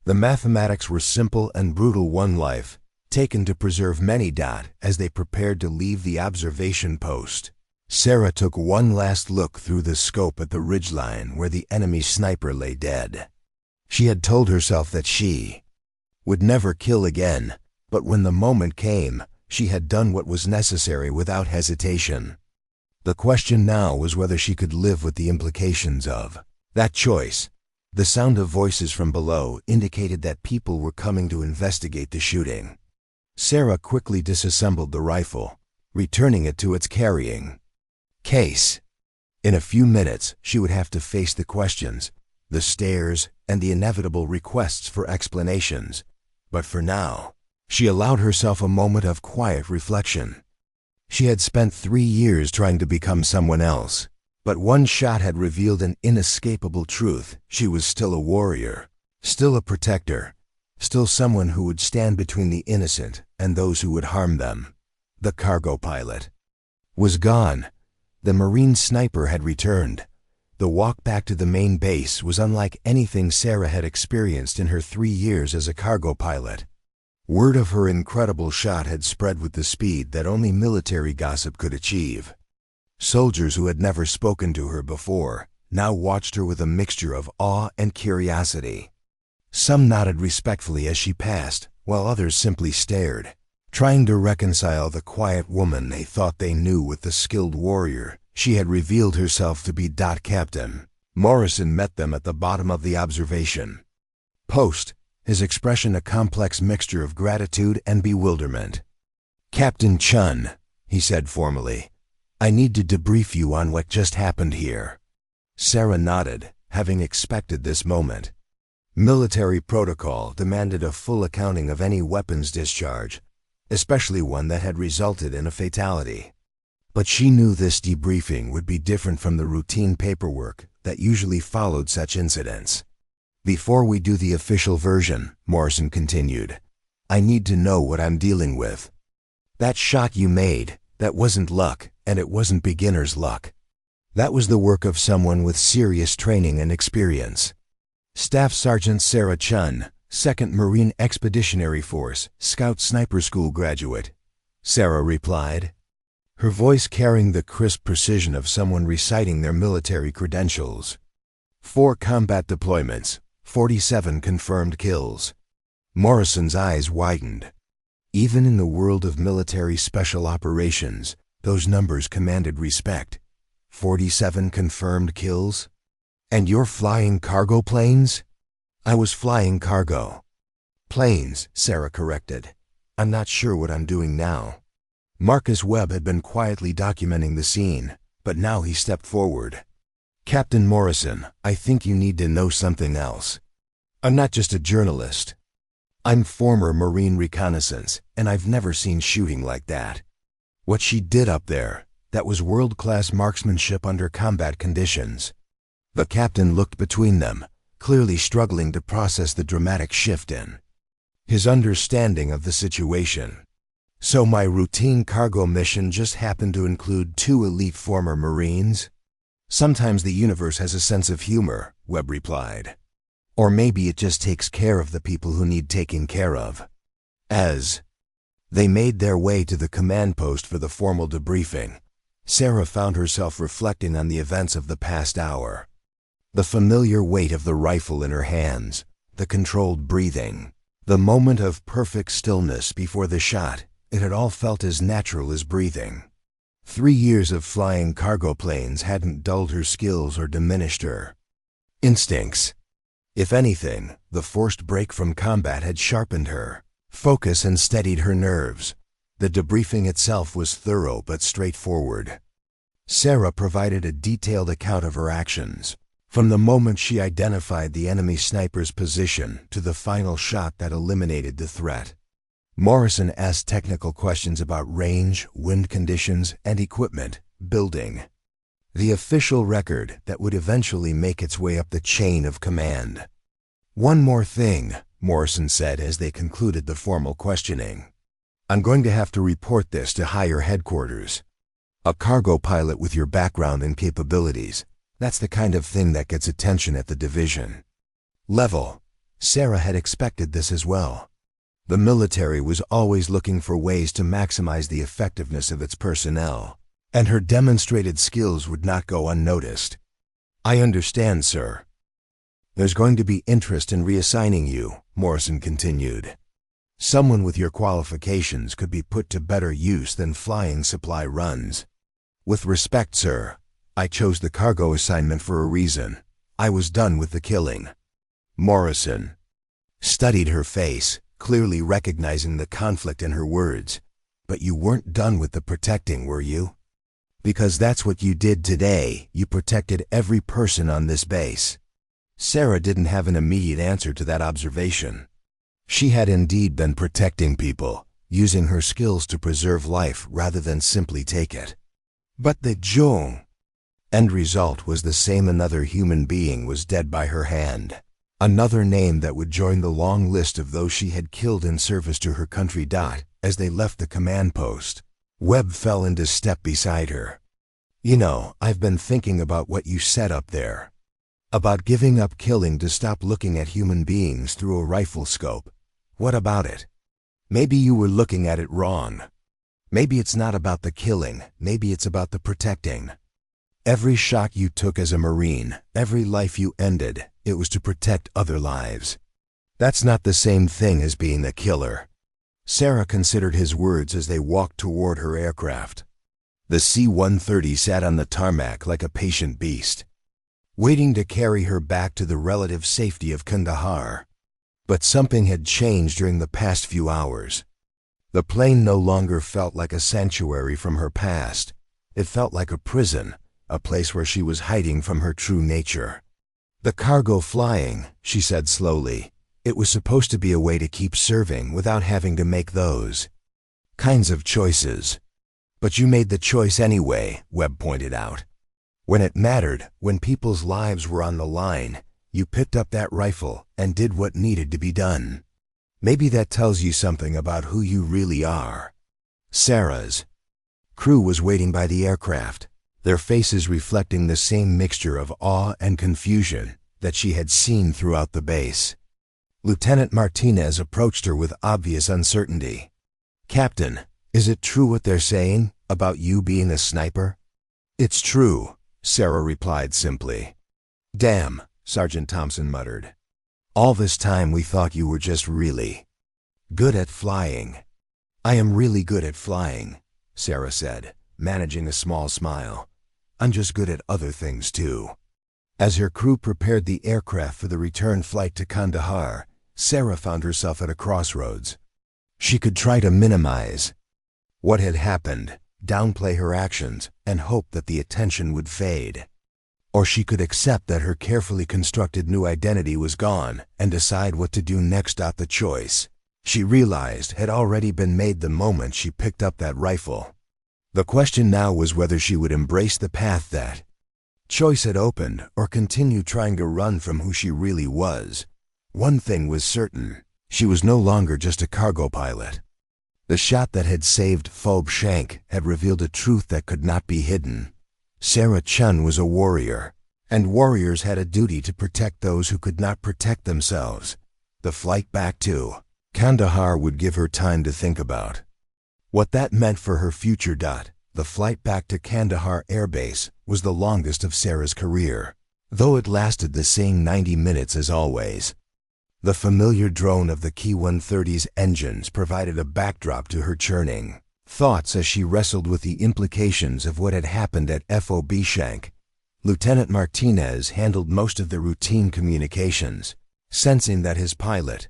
The mathematics were simple and brutal. One life, taken to preserve many. As they prepared to leave the observation post, Sarah took one last look through the scope at the ridgeline where the enemy sniper lay dead. She had told herself that she would never kill again, but when the moment came, she had done what was necessary without hesitation. The question now was whether she could live with the implications of that choice. The sound of voices from below indicated that people were coming to investigate the shooting. Sarah quickly disassembled the rifle, returning it to its carrying case. In a few minutes, she would have to face the questions, the stares, and the inevitable requests for explanations. But for now, she allowed herself a moment of quiet reflection. She had spent 3 years trying to become someone else, but one shot had revealed an inescapable truth. She was still a warrior, still a protector, still someone who would stand between the innocent and those who would harm them. The cargo pilot was gone. The Marine sniper had returned. The walk back to the main base was unlike anything Sarah had experienced in her 3 years as a cargo pilot. Word of her incredible shot had spread with the speed that only military gossip could achieve. Soldiers who had never spoken to her before now watched her with a mixture of awe and curiosity. Some nodded respectfully as she passed, while others simply stared, trying to reconcile the quiet woman they thought they knew with the skilled warrior she had revealed herself to be. Captain Morrison met them at the bottom of the observation post, his expression a complex mixture of gratitude and bewilderment. "Captain Chen," he said formally, "I need to debrief you on what just happened here." Sarah nodded, having expected this moment. Military protocol demanded a full accounting of any weapons discharge, especially one that had resulted in a fatality. But she knew this debriefing would be different from the routine paperwork that usually followed such incidents. "Before we do the official version," Morrison continued, "I need to know what I'm dealing with. That shot you made, that wasn't luck, and it wasn't beginner's luck. That was the work of someone with serious training and experience." Staff Sergeant Sarah Chen, 2nd Marine Expeditionary Force, Scout Sniper School graduate, Sarah replied, her voice carrying the crisp precision of someone reciting their military credentials. 4 combat deployments, 47 confirmed kills. Morrison's eyes widened. Even in the world of military special operations, those numbers commanded respect. 47 confirmed kills? "And you're flying cargo planes?" "I was flying cargo planes," Sarah corrected. "I'm not sure what I'm doing now." Marcus Webb had been quietly documenting the scene, but now he stepped forward. "Captain Morrison, I think you need to know something else. I'm not just a journalist. I'm former Marine reconnaissance, and I've never seen shooting like that. What she did up there, that was world-class marksmanship under combat conditions." The captain looked between them, clearly struggling to process the dramatic shift in his understanding of the situation. "So my routine cargo mission just happened to include 2 elite former Marines?" "Sometimes the universe has a sense of humor," Webb replied. "Or maybe it just takes care of the people who need taking care of." As they made their way to the command post for the formal debriefing, Sarah found herself reflecting on the events of the past hour. The familiar weight of the rifle in her hands, the controlled breathing, the moment of perfect stillness before the shot, it had all felt as natural as breathing. 3 years of flying cargo planes hadn't dulled her skills or diminished her instincts. If anything, the forced break from combat had sharpened her focus and steadied her nerves. The debriefing itself was thorough but straightforward. Sarah provided a detailed account of her actions, from the moment she identified the enemy sniper's position to the final shot that eliminated the threat. Morrison asked technical questions about range, wind conditions, and equipment building. The official record that would eventually make its way up the chain of command. "One more thing," Morrison said as they concluded the formal questioning. "I'm going to have to report this to higher headquarters. A cargo pilot with your background and capabilities, that's the kind of thing that gets attention at the division level." Sarah had expected this as well. The military was always looking for ways to maximize the effectiveness of its personnel, and her demonstrated skills would not go unnoticed. "I understand, sir. There's going to be interest in reassigning you," Morrison continued. "Someone with your qualifications could be put to better use than flying supply runs. With respect, sir, I chose the cargo assignment for a reason. I was done with the killing." Morrison studied her face, clearly recognizing the conflict in her words. "But you weren't done with the protecting, were you? Because that's what you did today. You protected every person on this base." Sarah didn't have an immediate answer to that observation. She had indeed been protecting people, using her skills to preserve life rather than simply take it. But the end result was the same. Another human being was dead by her hand. Another name that would join the long list of those she had killed in service to her country. As they left the command post, Webb fell into step beside her. "You know, I've been thinking about what you said up there. About giving up killing to stop looking at human beings through a rifle scope. What about it? Maybe you were looking at it wrong. Maybe it's not about the killing, maybe it's about the protecting. Every shot you took as a Marine, every life you ended, it was to protect other lives. That's not the same thing as being a killer." Sarah considered his words as they walked toward her aircraft. The C-130 sat on the tarmac like a patient beast, waiting to carry her back to the relative safety of Kandahar. But something had changed during the past few hours. The plane no longer felt like a sanctuary from her past. It felt like a prison, a place where she was hiding from her true nature. "The cargo flying," she said slowly, "it was supposed to be a way to keep serving without having to make those kinds of choices. But you made the choice anyway, Webb pointed out. When it mattered, when people's lives were on the line, you picked up that rifle and did what needed to be done. Maybe that tells you something about who you really are. Sarah's crew was waiting by the aircraft, their faces reflecting the same mixture of awe and confusion that she had seen throughout the base. Lieutenant Martinez approached her with obvious uncertainty. "Captain, is it true what they're saying about you being a sniper?" "It's true," Sarah replied simply. "Damn," Sergeant Thompson muttered. "All this time we thought you were just really good at flying." "I am really good at flying," Sarah said, managing a small smile. "I'm just good at other things too." As her crew prepared the aircraft for the return flight to Kandahar, Sarah found herself at a crossroads. She could try to minimize what had happened, downplay her actions, and hope that the attention would fade. Or she could accept that her carefully constructed new identity was gone and decide what to do next. The choice, she realized, had already been made the moment she picked up that rifle. The question now was whether she would embrace the path that choice had opened or continue trying to run from who she really was. One thing was certain: she was no longer just a cargo pilot. The shot that had saved Phoebe Shank had revealed a truth that could not be hidden. Sarah Chen was a warrior, and warriors had a duty to protect those who could not protect themselves. The flight back to Kandahar would give her time to think about what that meant for her future. The flight back to Kandahar Air Base was the longest of Sarah's career, though it lasted the same 90 minutes as always. The familiar drone of the C-130's engines provided a backdrop to her churning thoughts as she wrestled with the implications of what had happened at Phoebe Shank. Lieutenant Martinez handled most of the routine communications, sensing that his pilot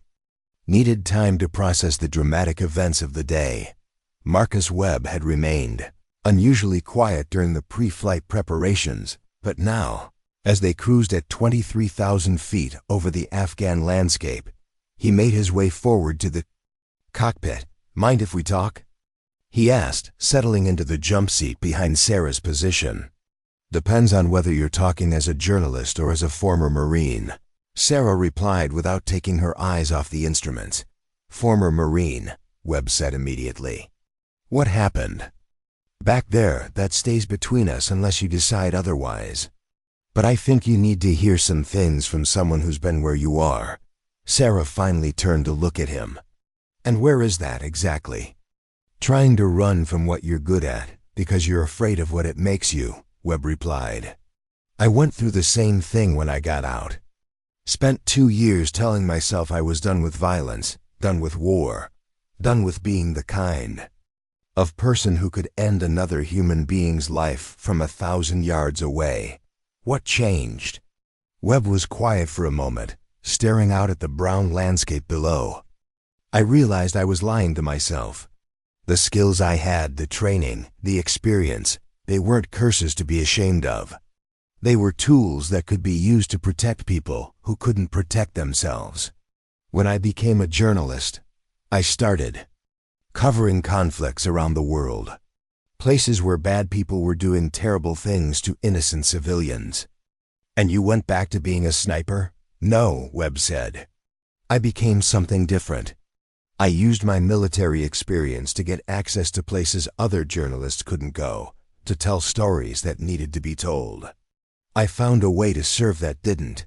needed time to process the dramatic events of the day. Marcus Webb had remained unusually quiet during the pre-flight preparations, but now, as they cruised at 23,000 feet over the Afghan landscape, he made his way forward to the cockpit. "Mind if we talk?" he asked, settling into the jump seat behind Sarah's position. "Depends on whether you're talking as a journalist or as a former Marine," Sarah replied without taking her eyes off the instruments. "Former Marine," Webb said immediately. "What happened back there? That stays between us unless you decide otherwise. But I think you need to hear some things from someone who's been where you are." Sarah finally turned to look at him. "And where is that exactly?" "Trying to run from what you're good at because you're afraid of what it makes you," Webb replied. "I went through the same thing when I got out. Spent 2 years telling myself I was done with violence, done with war, done with being the kind of person who could end another human being's life from 1,000 yards away. What changed?" Webb was quiet for a moment, staring out at the brown landscape below. "I realized I was lying to myself. The skills I had, the training, the experience, they weren't curses to be ashamed of. They were tools that could be used to protect people who couldn't protect themselves. When I became a journalist, I started covering conflicts around the world, places where bad people were doing terrible things to innocent civilians." "And you went back to being a sniper?" "No," Webb said. "I became something different. I used my military experience to get access to places other journalists couldn't go, to tell stories that needed to be told. I found a way to serve that didn't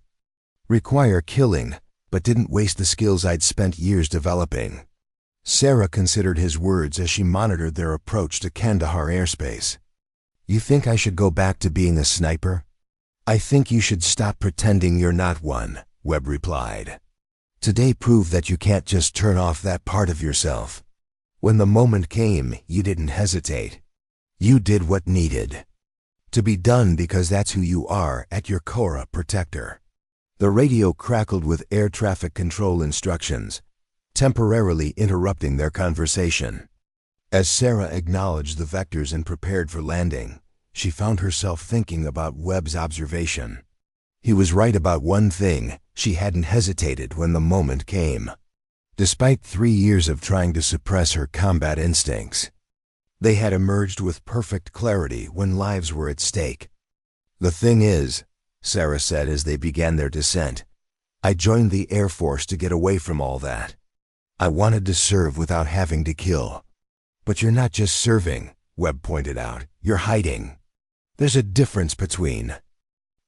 require killing, but didn't waste the skills I'd spent years developing." Sarah considered his words as she monitored their approach to Kandahar airspace. "You think I should go back to being a sniper?" "I think you should stop pretending you're not one," Webb replied. "Today proved that you can't just turn off that part of yourself. When the moment came, you didn't hesitate. You did what needed to be done because that's who you are at your core, a protector." The radio crackled with air traffic control instructions, temporarily interrupting their conversation. As Sarah acknowledged the vectors and prepared for landing, she found herself thinking about Webb's observation. He was right about one thing: she hadn't hesitated when the moment came. Despite 3 years of trying to suppress her combat instincts, they had emerged with perfect clarity when lives were at stake. "The thing is," Sarah said as they began their descent, "I joined the Air Force to get away from all that. I wanted to serve without having to kill." "But you're not just serving," Webb pointed out. "You're hiding. There's a difference between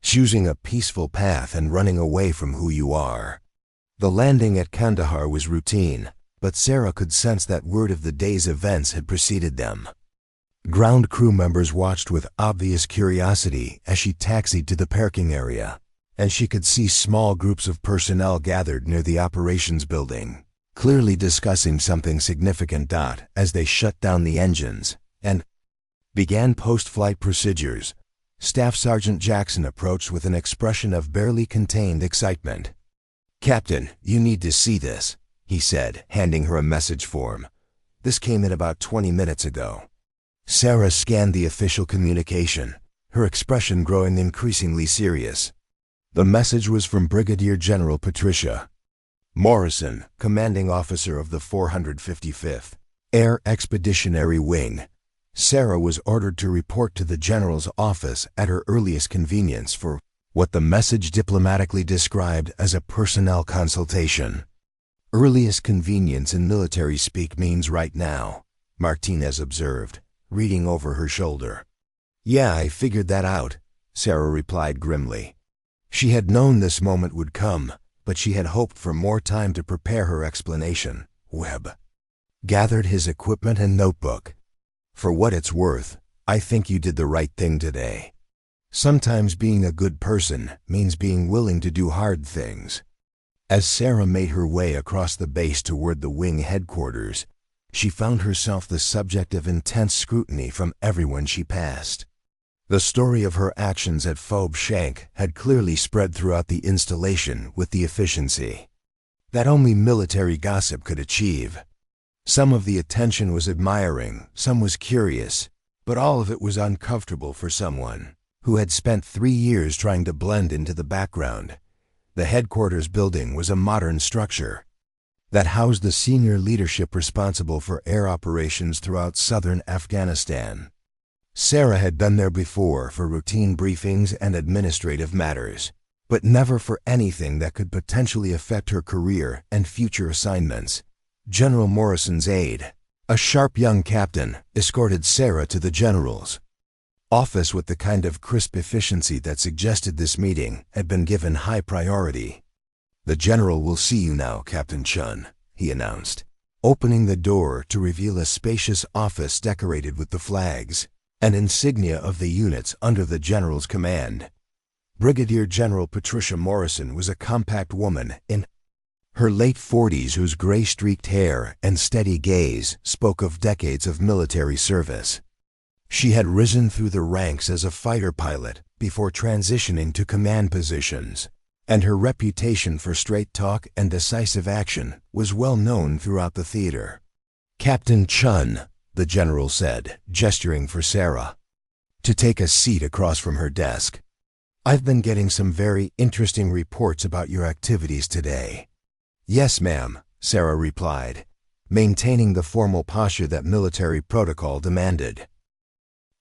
choosing a peaceful path and running away from who you are." The landing at Kandahar was routine, but Sarah could sense that word of the day's events had preceded them. Ground crew members watched with obvious curiosity as she taxied to the parking area, and she could see small groups of personnel gathered near the operations building, clearly discussing something significant. As they shut down the engines and began post-flight procedures, Staff Sergeant Jackson approached with an expression of barely contained excitement. "Captain, you need to see this," he said, handing her a message form. "This came in about 20 minutes ago." Sarah scanned the official communication, her expression growing increasingly serious. The message was from Brigadier General Patricia Morrison, commanding officer of the 455th Air Expeditionary Wing. Sarah was ordered to report to the general's office at her earliest convenience for what the message diplomatically described as a personnel consultation. "Earliest convenience in military speak means right now," Martinez observed, reading over her shoulder. "Yeah, I figured that out," Sarah replied grimly. She had known this moment would come, but she had hoped for more time to prepare her explanation. Webb gathered his equipment and notebook. "For what it's worth, I think you did the right thing today. Sometimes being a good person means being willing to do hard things." As Sarah made her way across the base toward the wing headquarters, she found herself the subject of intense scrutiny from everyone she passed. The story of her actions at Phobe Shank had clearly spread throughout the installation with the efficiency that only military gossip could achieve. Some of the attention was admiring, some was curious, but all of it was uncomfortable for someone who had spent 3 years trying to blend into the background. The headquarters building was a modern structure that housed the senior leadership responsible for air operations throughout southern Afghanistan. Sarah had been there before for routine briefings and administrative matters, but never for anything that could potentially affect her career and future assignments. General Morrison's aide, a sharp young captain, escorted Sarah to the general's office with the kind of crisp efficiency that suggested this meeting had been given high priority. "The general will see you now, Captain Chen," he announced, opening the door to reveal a spacious office decorated with the flags and insignia of the units under the general's command. Brigadier General Patricia Morrison was a compact woman in her late 40s whose gray-streaked hair and steady gaze spoke of decades of military service. She had risen through the ranks as a fighter pilot before transitioning to command positions, and her reputation for straight talk and decisive action was well known throughout the theater. "Captain Chen," the general said, gesturing for Sarah to take a seat across from her desk. "I've been getting some very interesting reports about your activities today." "Yes, ma'am," Sarah replied, maintaining the formal posture that military protocol demanded.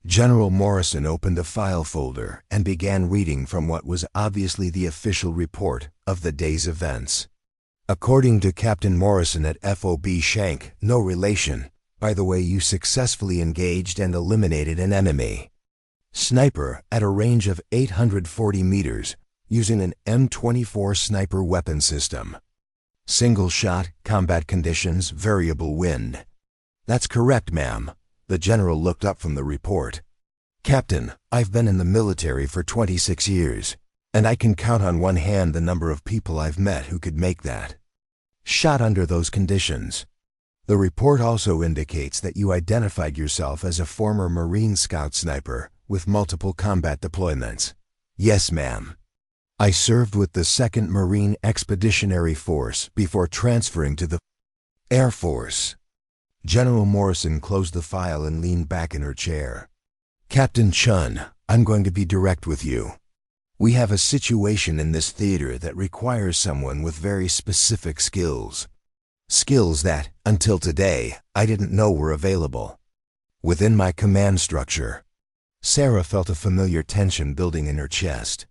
General Morrison opened a file folder and began reading from what was obviously the official report of the day's events. "According to Captain Morrison at FOB Shank, no relation, by the way, you successfully engaged and eliminated an enemy sniper at a range of 840 meters using an M24 sniper weapon system. Single shot, combat conditions, variable wind." "That's correct, ma'am." The general looked up from the report. "Captain, I've been in the military for 26 years, and I can count on one hand the number of people I've met who could make that shot under those conditions. The report also indicates that you identified yourself as a former Marine Scout sniper with multiple combat deployments." "Yes, ma'am. I served with the 2nd Marine Expeditionary Force before transferring to the Air Force." General Morrison closed the file and leaned back in her chair. "Captain Chen, I'm going to be direct with you. We have a situation in this theater that requires someone with very specific skills. Skills that, until today, I didn't know were available. Within my command structure, Sarah felt a familiar tension building in her chest.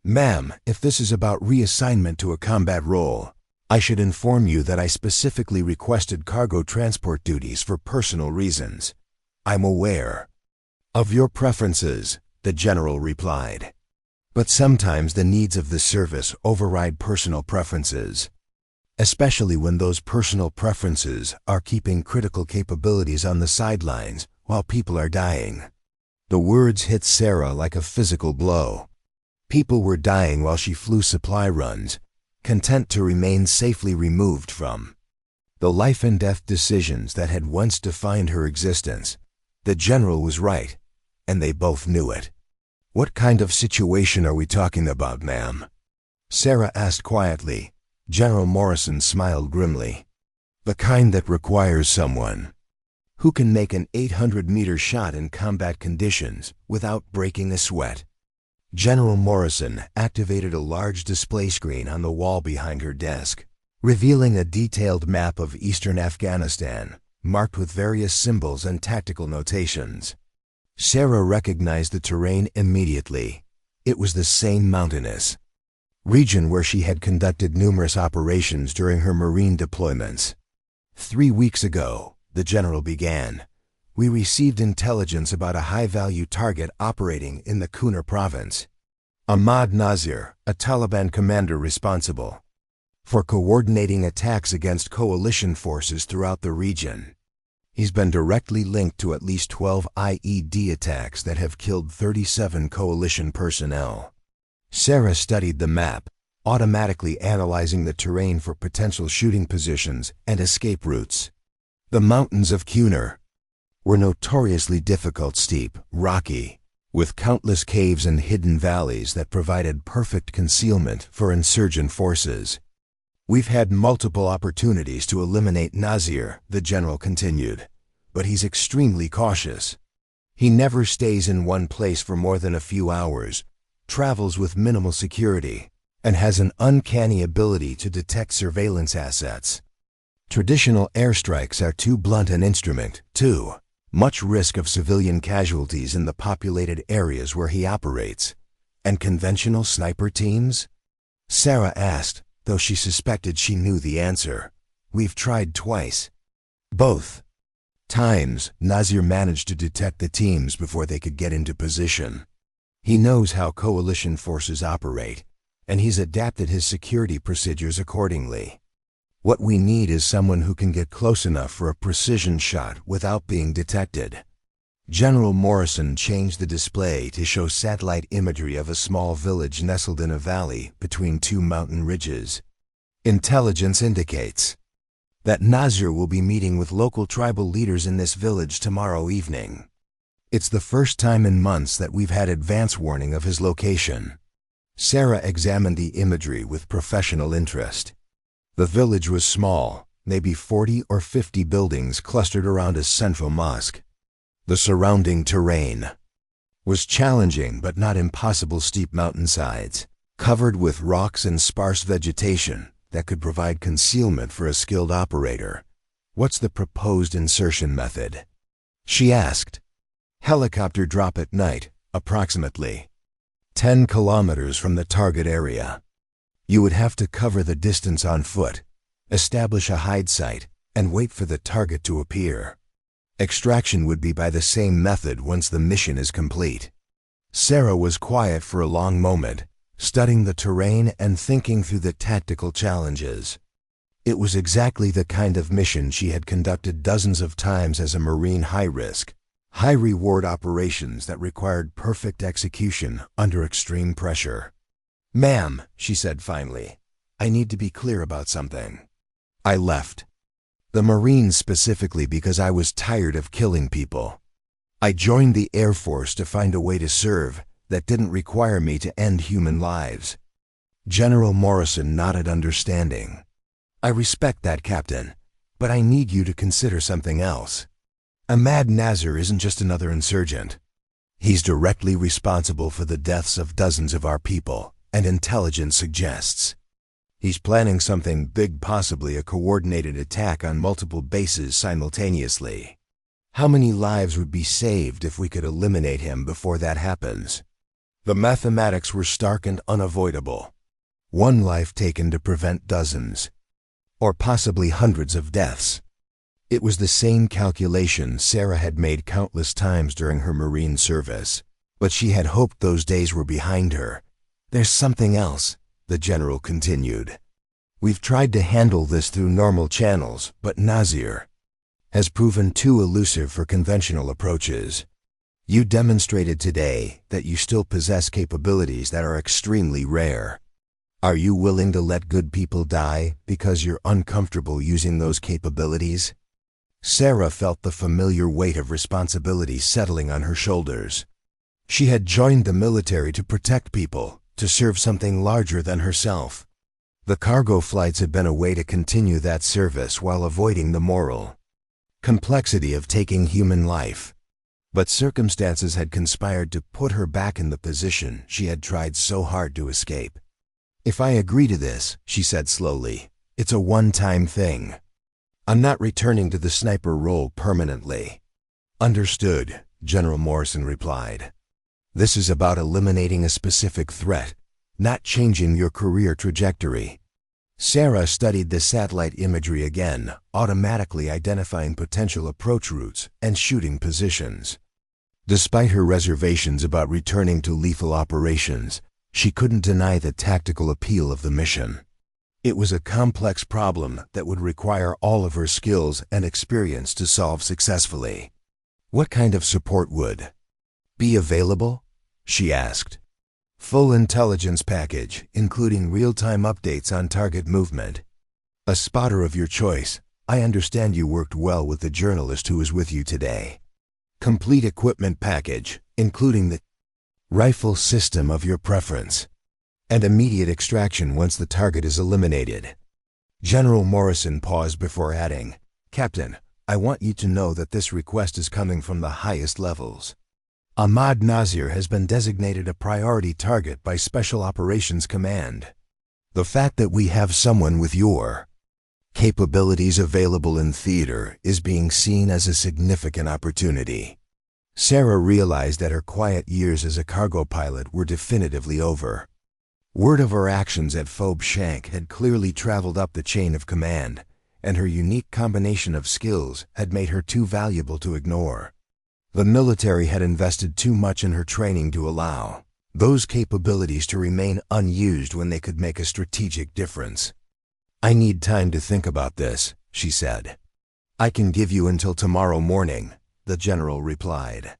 Ma'am, if this is about reassignment to a combat role, I should inform you that I specifically requested cargo transport duties for personal reasons. I'm aware of your preferences, the general replied. But sometimes the needs of the service override personal preferences, especially when those personal preferences are keeping critical capabilities on the sidelines while people are dying. The words hit Sarah like a physical blow. People were dying while she flew supply runs, content to remain safely removed from the life and death decisions that had once defined her existence. The general was right, and they both knew it. What kind of situation are we talking about, ma'am? Sarah asked quietly. General Morrison smiled grimly. The kind that requires someone who can make an 800-meter shot in combat conditions without breaking a sweat. General Morrison activated a large display screen on the wall behind her desk, revealing a detailed map of eastern Afghanistan, marked with various symbols and tactical notations. Sarah recognized the terrain immediately. It was the same mountainous region where she had conducted numerous operations during her Marine deployments. 3 weeks ago, the general began, we received intelligence about a high-value target operating in the Kunar province. Ahmad Nazir, a Taliban commander responsible for coordinating attacks against coalition forces throughout the region. He's been directly linked to at least 12 IED attacks that have killed 37 coalition personnel. Sarah studied the map, automatically analyzing the terrain for potential shooting positions and escape routes. The mountains of Kunar were notoriously difficult, steep, rocky, with countless caves and hidden valleys that provided perfect concealment for insurgent forces. We've had multiple opportunities to eliminate Nazir, the general continued, but he's extremely cautious. He never stays in one place for more than a few hours, travels with minimal security, and has an uncanny ability to detect surveillance assets. Traditional airstrikes are too blunt an instrument, too much risk of civilian casualties in the populated areas where he operates. And conventional sniper teams? Sarah asked, though she suspected she knew the answer. We've tried twice. Both times, Nazir managed to detect the teams before they could get into position. He knows how coalition forces operate, and he's adapted his security procedures accordingly. What we need is someone who can get close enough for a precision shot without being detected. General Morrison changed the display to show satellite imagery of a small village nestled in a valley between two mountain ridges. Intelligence indicates that Nazir will be meeting with local tribal leaders in this village tomorrow evening. It's the first time in months that we've had advance warning of his location. Sarah examined the imagery with professional interest. The village was small, maybe 40 or 50 buildings clustered around a central mosque. The surrounding terrain was challenging but not impossible, steep mountainsides, covered with rocks and sparse vegetation that could provide concealment for a skilled operator. What's the proposed insertion method? She asked. Helicopter drop at night, approximately 10 kilometers from the target area. You would have to cover the distance on foot, establish a hide site, and wait for the target to appear. Extraction would be by the same method once the mission is complete. Sarah was quiet for a long moment, studying the terrain and thinking through the tactical challenges. It was exactly the kind of mission she had conducted dozens of times as a Marine high-risk, high-reward operations that required perfect execution under extreme pressure. Ma'am, she said finally, I need to be clear about something. I left the Marines specifically because I was tired of killing people. I joined the Air Force to find a way to serve that didn't require me to end human lives. General Morrison nodded understanding. I respect that, Captain, but I need you to consider something else. Ahmad Nazir isn't just another insurgent. He's directly responsible for the deaths of dozens of our people, and intelligence suggests He's planning something big, possibly a coordinated attack on multiple bases simultaneously. How many lives would be saved if we could eliminate him before that happens? The mathematics were stark and unavoidable. One life taken to prevent dozens, or possibly hundreds of deaths. It was the same calculation Sarah had made countless times during her Marine service, but she had hoped those days were behind her. There's something else, the general continued. We've tried to handle this through normal channels, but Nazir has proven too elusive for conventional approaches. You demonstrated today that you still possess capabilities that are extremely rare. Are you willing to let good people die because you're uncomfortable using those capabilities? Sarah felt the familiar weight of responsibility settling on her shoulders. She had joined the military to protect people, to serve something larger than herself. The cargo flights had been a way to continue that service while avoiding the moral complexity of taking human life. But circumstances had conspired to put her back in the position she had tried so hard to escape. If I agree to this, she said slowly, it's a one-time thing. I'm not returning to the sniper role permanently. Understood, General Morrison replied. This is about eliminating a specific threat, not changing your career trajectory. Sarah studied the satellite imagery again, automatically identifying potential approach routes and shooting positions. Despite her reservations about returning to lethal operations, she couldn't deny the tactical appeal of the mission. It was a complex problem that would require all of her skills and experience to solve successfully. What kind of support would be available? She asked. Full intelligence package, including real-time updates on target movement. A spotter of your choice. I understand you worked well with the journalist who was with you today. Complete equipment package, including the rifle system of your preference, and immediate extraction once the target is eliminated. General Morrison paused before adding, Captain, I want you to know that this request is coming from the highest levels. Ahmad Nazir has been designated a priority target by Special Operations Command. The fact that we have someone with your capabilities available in theater is being seen as a significant opportunity. Sarah realized that her quiet years as a cargo pilot were definitively over. Word of her actions at Phobe Shank had clearly traveled up the chain of command, and her unique combination of skills had made her too valuable to ignore. The military had invested too much in her training to allow those capabilities to remain unused when they could make a strategic difference. I need time to think about this, she said. I can give you until tomorrow morning, the general replied.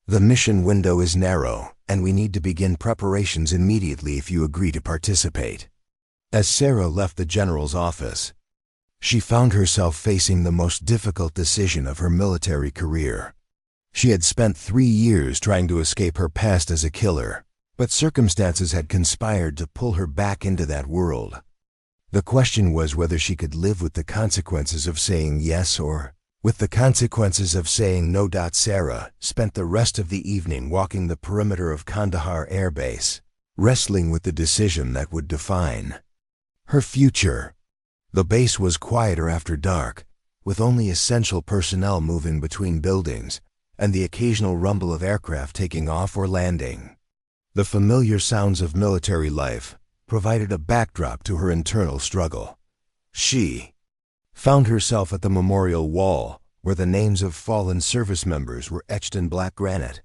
The mission window is narrow, and we need to begin preparations immediately if you agree to participate. As Sarah left the general's office, she found herself facing the most difficult decision of her military career. She had spent 3 years trying to escape her past as a killer, but circumstances had conspired to pull her back into that world. The question was whether she could live with the consequences of saying yes or with the consequences of saying no. Sarah spent the rest of the evening walking the perimeter of Kandahar Air Base, wrestling with the decision that would define her future. The base was quieter after dark, with only essential personnel moving between buildings, and the occasional rumble of aircraft taking off or landing. The familiar sounds of military life provided a backdrop to her internal struggle. She found herself at the memorial wall, where the names of fallen service members were etched in black granite.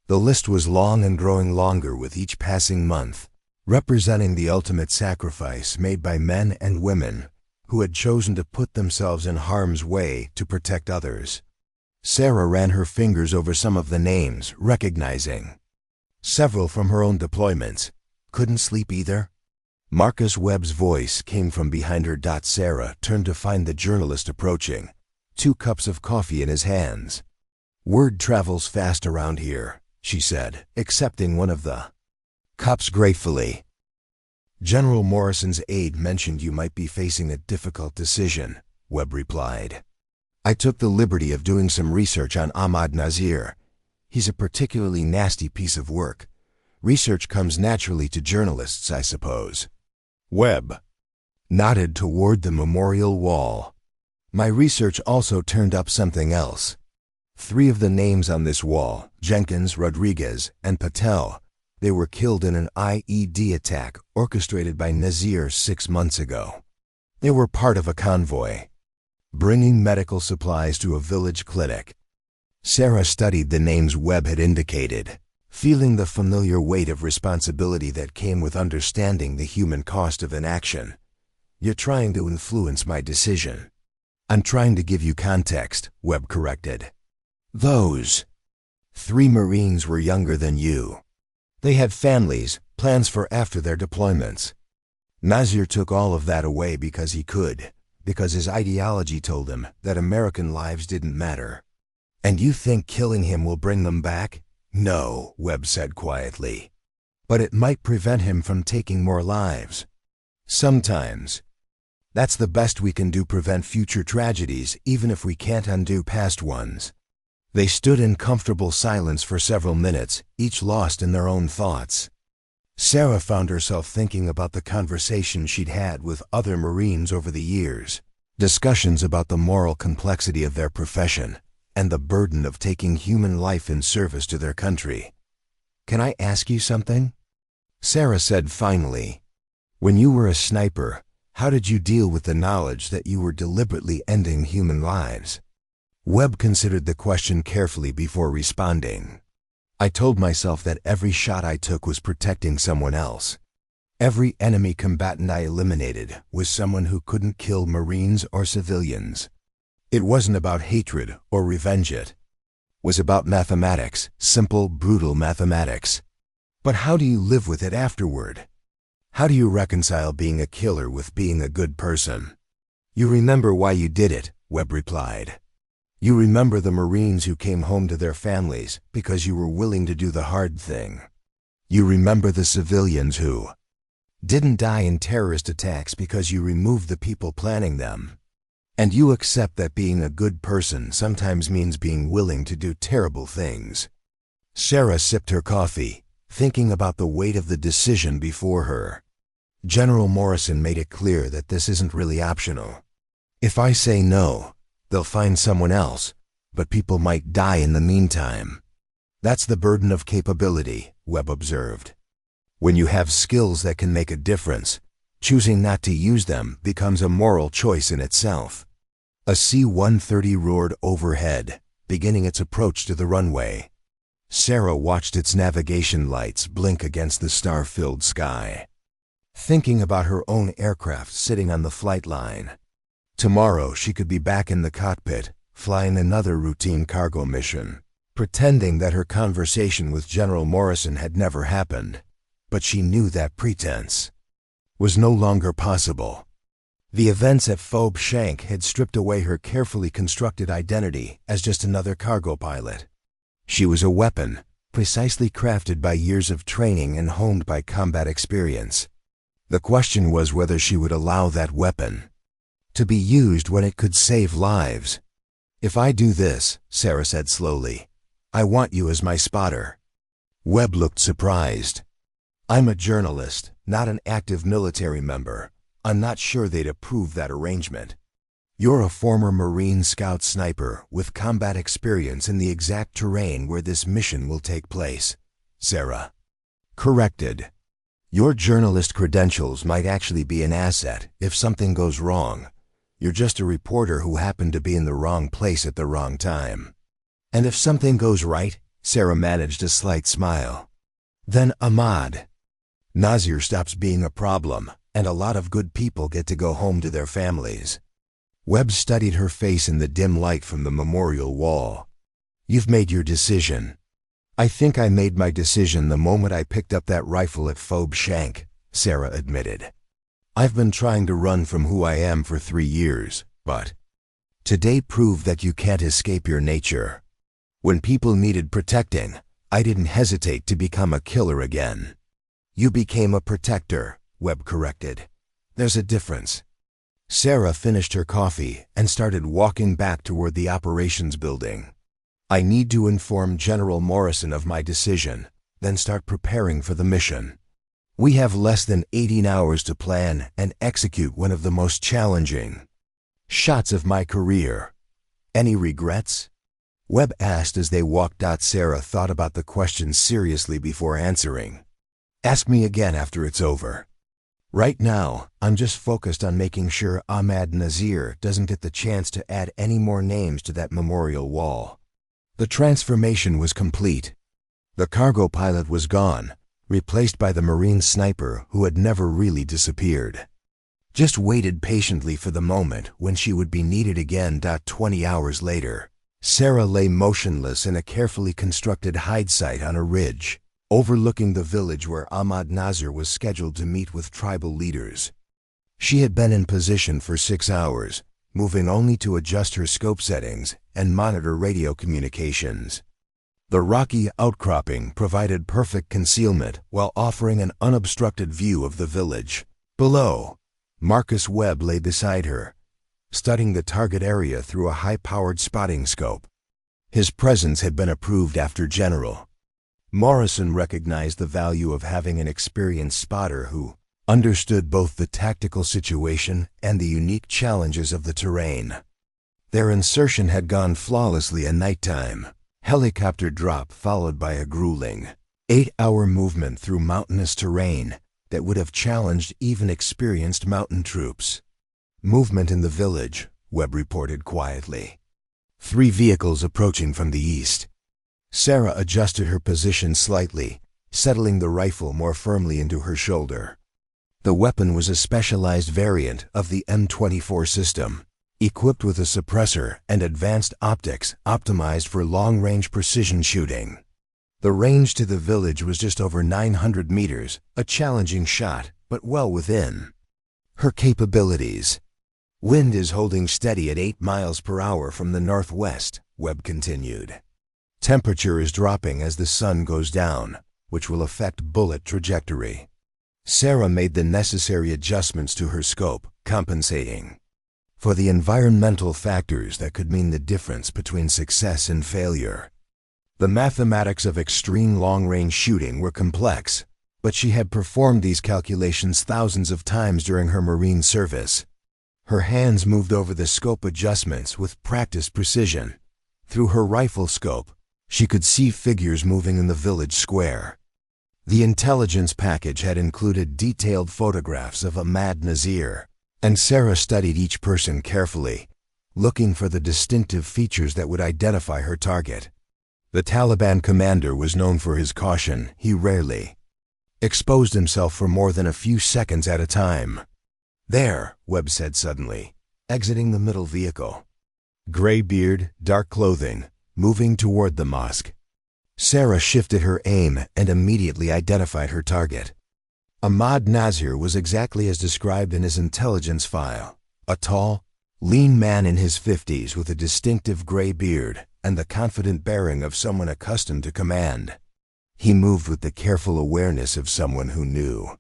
The list was long and growing longer with each passing month, representing the ultimate sacrifice made by men and women who had chosen to put themselves in harm's way to protect others. Sarah ran her fingers over some of the names, recognizing several from her own deployments. Couldn't sleep either? Marcus Webb's voice came from behind her. Sarah turned to find the journalist approaching, 2 cups of coffee in his hands. Word travels fast around here, she said, accepting one of the cups gratefully. General Morrison's aide mentioned you might be facing a difficult decision, Webb replied. I took the liberty of doing some research on Ahmad Nazir. He's a particularly nasty piece of work. Research comes naturally to journalists, I suppose. Webb nodded toward the memorial wall. My research also turned up something else. 3 of the names on this wall, Jenkins, Rodriguez, and Patel, they were killed in an IED attack orchestrated by Nazir 6 months ago. They were part of a convoy, bringing medical supplies to a village clinic. Sarah studied the names Webb had indicated, feeling the familiar weight of responsibility that came with understanding the human cost of inaction. You're trying to influence my decision. I'm trying to give you context, Webb corrected. Those 3 Marines were younger than you. They had families, plans for after their deployments. Nazir took all of that away because he could, because his ideology told him that American lives didn't matter. And you think killing him will bring them back? No, Webb said quietly. But it might prevent him from taking more lives. Sometimes. That's the best we can do, prevent future tragedies, even if we can't undo past ones. They stood in comfortable silence for several minutes, each lost in their own thoughts. Sarah found herself thinking about the conversation she'd had with other Marines over the years, discussions about the moral complexity of their profession and the burden of taking human life in service to their country. "Can I ask you something?" Sarah said finally. "When you were a sniper, how did you deal with the knowledge that you were deliberately ending human lives?" Webb considered the question carefully before responding. "I told myself that every shot I took was protecting someone else. Every enemy combatant I eliminated was someone who couldn't kill Marines or civilians. It wasn't about hatred or revenge, it was about mathematics, simple, brutal mathematics. But how do you live with it afterward? How do you reconcile being a killer with being a good person?" "You remember why you did it," Webb replied. "You remember the Marines who came home to their families because you were willing to do the hard thing. You remember the civilians who didn't die in terrorist attacks because you removed the people planning them. And you accept that being a good person sometimes means being willing to do terrible things." Sarah sipped her coffee, thinking about the weight of the decision before her. General Morrison made it clear that this isn't really optional. If I say no, they'll find someone else, but people might die in the meantime. That's the burden of capability, Webb observed. When you have skills that can make a difference, choosing not to use them becomes a moral choice in itself. A C-130 roared overhead, beginning its approach to the runway. Sarah watched its navigation lights blink against the star-filled sky, thinking about her own aircraft sitting on the flight line. Tomorrow she could be back in the cockpit, flying another routine cargo mission, pretending that her conversation with General Morrison had never happened. But she knew that pretense was no longer possible. The events at Phobe Shank had stripped away her carefully constructed identity as just another cargo pilot. She was a weapon, precisely crafted by years of training and honed by combat experience. The question was whether she would allow that weapon to be used when it could save lives. "If I do this," Sarah said slowly, "I want you as my spotter." Webb looked surprised. "I'm a journalist, not an active military member. I'm not sure they'd approve that arrangement." "You're a former Marine Scout sniper with combat experience in the exact terrain where this mission will take place," Sarah corrected. "Your journalist credentials might actually be an asset if something goes wrong. You're just a reporter who happened to be in the wrong place at the wrong time." "And if something goes right?" Sarah managed a slight smile. "Then Ahmad Nazir stops being a problem, and a lot of good people get to go home to their families." Webb studied her face in the dim light from the memorial wall. "You've made your decision." "I think I made my decision the moment I picked up that rifle at Phobe Shank," Sarah admitted. "I've been trying to run from who I am for 3 years, but today proved that you can't escape your nature. When people needed protecting, I didn't hesitate to become a killer again." "You became a protector," Webb corrected. "There's a difference." Sarah finished her coffee and started walking back toward the operations building. "I need to inform General Morrison of my decision, then start preparing for the mission." We have less than 18 hours to plan and execute one of the most challenging shots of my career. Any regrets? Webb asked as they walked out. Sarah thought about the question seriously before answering. Ask me again after it's over. Right now, I'm just focused on making sure Ahmad Nazir doesn't get the chance to add any more names to that memorial wall. The transformation was complete. The cargo pilot was gone, replaced by the Marine sniper who had never really disappeared. Just waited patiently for the moment when she would be needed again. 20 hours later, Sarah lay motionless in a carefully constructed hide site on a ridge, overlooking the village where Ahmad Nazir was scheduled to meet with tribal leaders. She had been in position for 6 hours, moving only to adjust her scope settings and monitor radio communications. The rocky outcropping provided perfect concealment while offering an unobstructed view of the village. Below, Marcus Webb lay beside her, studying the target area through a high-powered spotting scope. His presence had been approved after General Morrison recognized the value of having an experienced spotter who understood both the tactical situation and the unique challenges of the terrain. Their insertion had gone flawlessly at nighttime. Helicopter drop followed by a grueling 8-hour movement through mountainous terrain that would have challenged even experienced mountain troops. Movement in the village, Webb reported quietly. 3 vehicles approaching from the east. Sarah adjusted her position slightly, settling the rifle more firmly into her shoulder. The weapon was a specialized variant of the M24 system, equipped with a suppressor and advanced optics optimized for long-range precision shooting. The range to the village was just over 900 meters, a challenging shot, but well within her capabilities. Wind is holding steady at 8 miles per hour from the northwest, Webb continued. Temperature is dropping as the sun goes down, which will affect bullet trajectory. Sarah made the necessary adjustments to her scope, compensating for the environmental factors that could mean the difference between success and failure. The mathematics of extreme long-range shooting were complex, but she had performed these calculations thousands of times during her Marine service. Her hands moved over the scope adjustments with practiced precision. Through her rifle scope, she could see figures moving in the village square. The intelligence package had included detailed photographs of Ahmad Nazir, and Sarah studied each person carefully, looking for the distinctive features that would identify her target. The Taliban commander was known for his caution. He rarely exposed himself for more than a few seconds at a time. There, Webb said suddenly, exiting the middle vehicle. Gray beard, dark clothing, moving toward the mosque. Sarah shifted her aim and immediately identified her target. Ahmad Nazir was exactly as described in his intelligence file, a tall, lean man in his 50s with a distinctive gray beard and the confident bearing of someone accustomed to command. He moved with the careful awareness of someone who knew.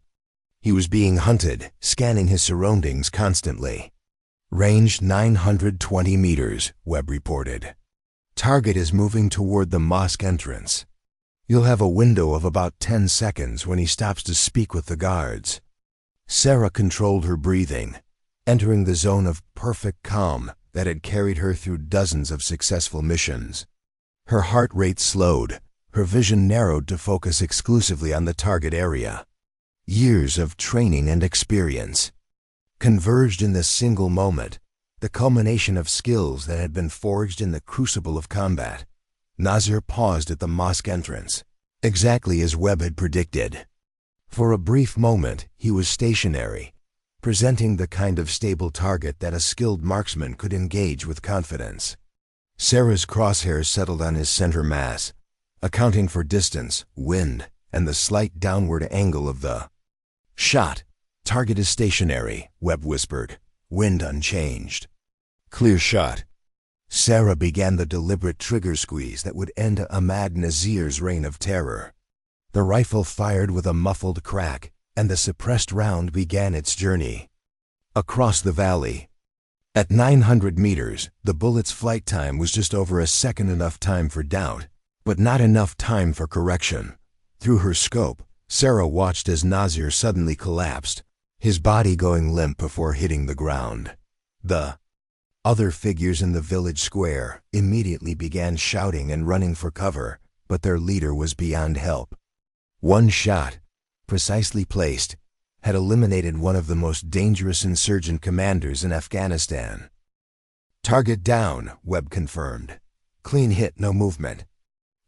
He was being hunted, scanning his surroundings constantly. Range 920 meters, Webb reported. Target is moving toward the mosque entrance. You'll have a window of about 10 seconds when he stops to speak with the guards. Sarah controlled her breathing, entering the zone of perfect calm that had carried her through dozens of successful missions. Her heart rate slowed, her vision narrowed to focus exclusively on the target area. Years of training and experience converged in this single moment, the culmination of skills that had been forged in the crucible of combat. Nazir paused at the mosque entrance, exactly as Webb had predicted. For a brief moment, he was stationary, presenting the kind of stable target that a skilled marksman could engage with confidence. Sarah's crosshairs settled on his center mass, accounting for distance, wind, and the slight downward angle of the shot. Target is stationary, Webb whispered, wind unchanged. Clear shot. Sarah began the deliberate trigger squeeze that would end Ahmad Nazir's reign of terror. The rifle fired with a muffled crack, and the suppressed round began its journey across the valley. At 900 meters, the bullet's flight time was just over a second, enough time for doubt, but not enough time for correction. Through her scope, Sarah watched as Nasir suddenly collapsed, his body going limp before hitting the ground. The other figures in the village square immediately began shouting and running for cover, but their leader was beyond help. One shot, precisely placed, had eliminated one of the most dangerous insurgent commanders in Afghanistan. "Target down," Webb confirmed. "Clean hit, no movement."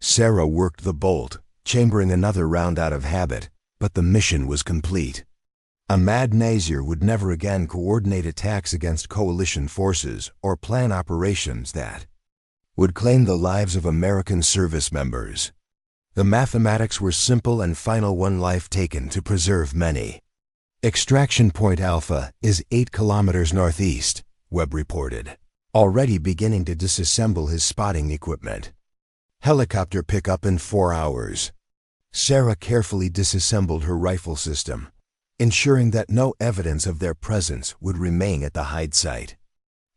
Sarah worked the bolt, chambering another round out of habit, but the mission was complete. Ahmad Nasir would never again coordinate attacks against coalition forces or plan operations that would claim the lives of American service members. The mathematics were simple and final: one life taken to preserve many. "Extraction Point Alpha is 8 kilometers northeast," Webb reported, already beginning to disassemble his spotting equipment. "Helicopter pickup in 4 hours." Sarah carefully disassembled her rifle system, ensuring that no evidence of their presence would remain at the hide site.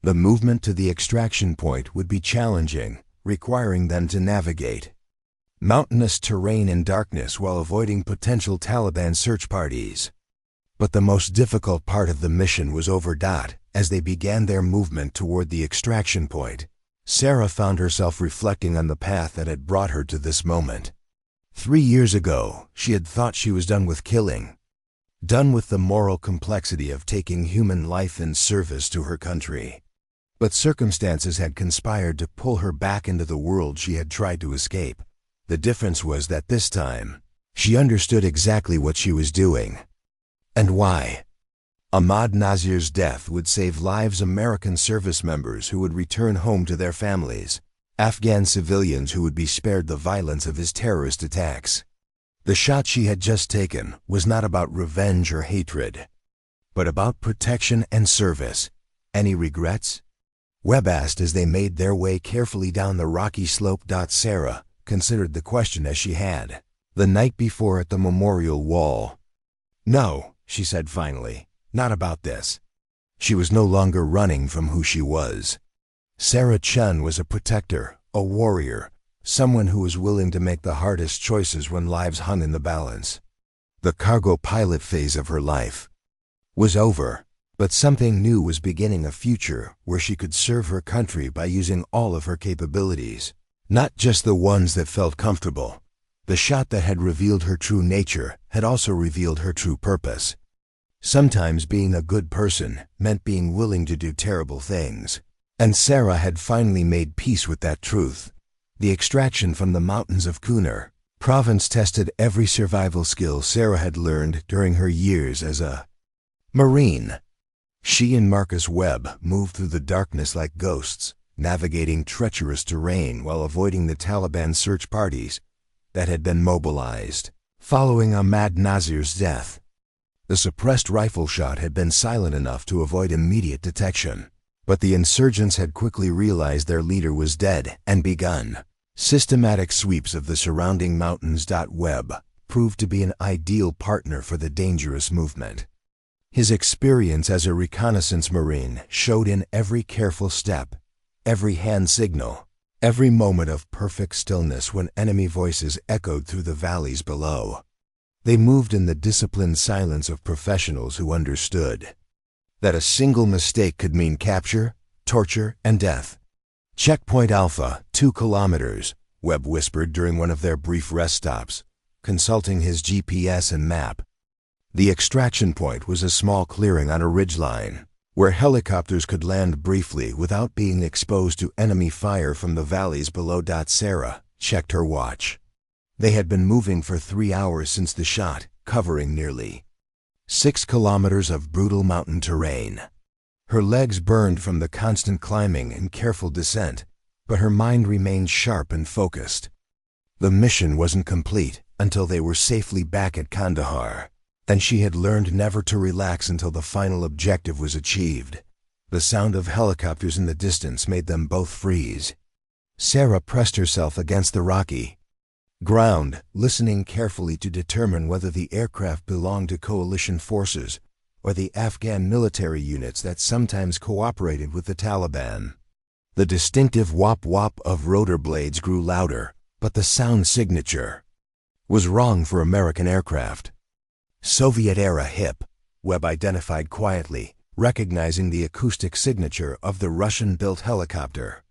The movement to the extraction point would be challenging, requiring them to navigate mountainous terrain in darkness while avoiding potential Taliban search parties. But the most difficult part of the mission was over. As they began their movement toward the extraction point, Sarah found herself reflecting on the path that had brought her to this moment. 3 years ago, she had thought she was done with killing, done with the moral complexity of taking human life in service to her country. But circumstances had conspired to pull her back into the world she had tried to escape. The difference was that this time, she understood exactly what she was doing and why. Ahmad Nasir's death would save lives: American service members who would return home to their families, Afghan civilians who would be spared the violence of his terrorist attacks. The shot she had just taken was not about revenge or hatred, but about protection and service. "Any regrets?" Webb asked as they made their way carefully down the rocky slope. Sarah considered the question as she had the night before at the memorial wall. "No," she said finally, "not about this." She was no longer running from who she was. Sarah Chen was a protector, a warrior, someone who was willing to make the hardest choices when lives hung in the balance. The cargo pilot phase of her life was over, but something new was beginning: a future where she could serve her country by using all of her capabilities, not just the ones that felt comfortable. The shot that had revealed her true nature had also revealed her true purpose. Sometimes being a good person meant being willing to do terrible things, and Sarah had finally made peace with that truth. The extraction from the mountains of Kunar province tested every survival skill Sarah had learned during her years as a Marine. She and Marcus Webb moved through the darkness like ghosts, navigating treacherous terrain while avoiding the Taliban search parties that had been mobilized following Ahmad Nasir's death. The suppressed rifle shot had been silent enough to avoid immediate detection, but the insurgents had quickly realized their leader was dead and begun systematic sweeps of the surrounding mountains. Webb proved to be an ideal partner for the dangerous movement. His experience as a reconnaissance Marine showed in every careful step, every hand signal, every moment of perfect stillness when enemy voices echoed through the valleys below. They moved in the disciplined silence of professionals who understood that a single mistake could mean capture, torture, and death. "Checkpoint Alpha, 2 kilometers, Webb whispered during one of their brief rest stops, consulting his GPS and map. The extraction point was a small clearing on a ridgeline, where helicopters could land briefly without being exposed to enemy fire from the valleys below. Sarah checked her watch. They had been moving for 3 hours since the shot, covering nearly 6 kilometers of brutal mountain terrain. Her legs burned from the constant climbing and careful descent, but her mind remained sharp and focused. The mission wasn't complete until they were safely back at Kandahar, and she had learned never to relax until the final objective was achieved. The sound of helicopters in the distance made them both freeze. Sarah pressed herself against the rocky ground, listening carefully to determine whether the aircraft belonged to coalition forces or the Afghan military units that sometimes cooperated with the Taliban. The distinctive whop-whop of rotor blades grew louder, but the sound signature was wrong for American aircraft. Soviet-era hip, Webb identified quietly, recognizing the acoustic signature of the Russian-built helicopter.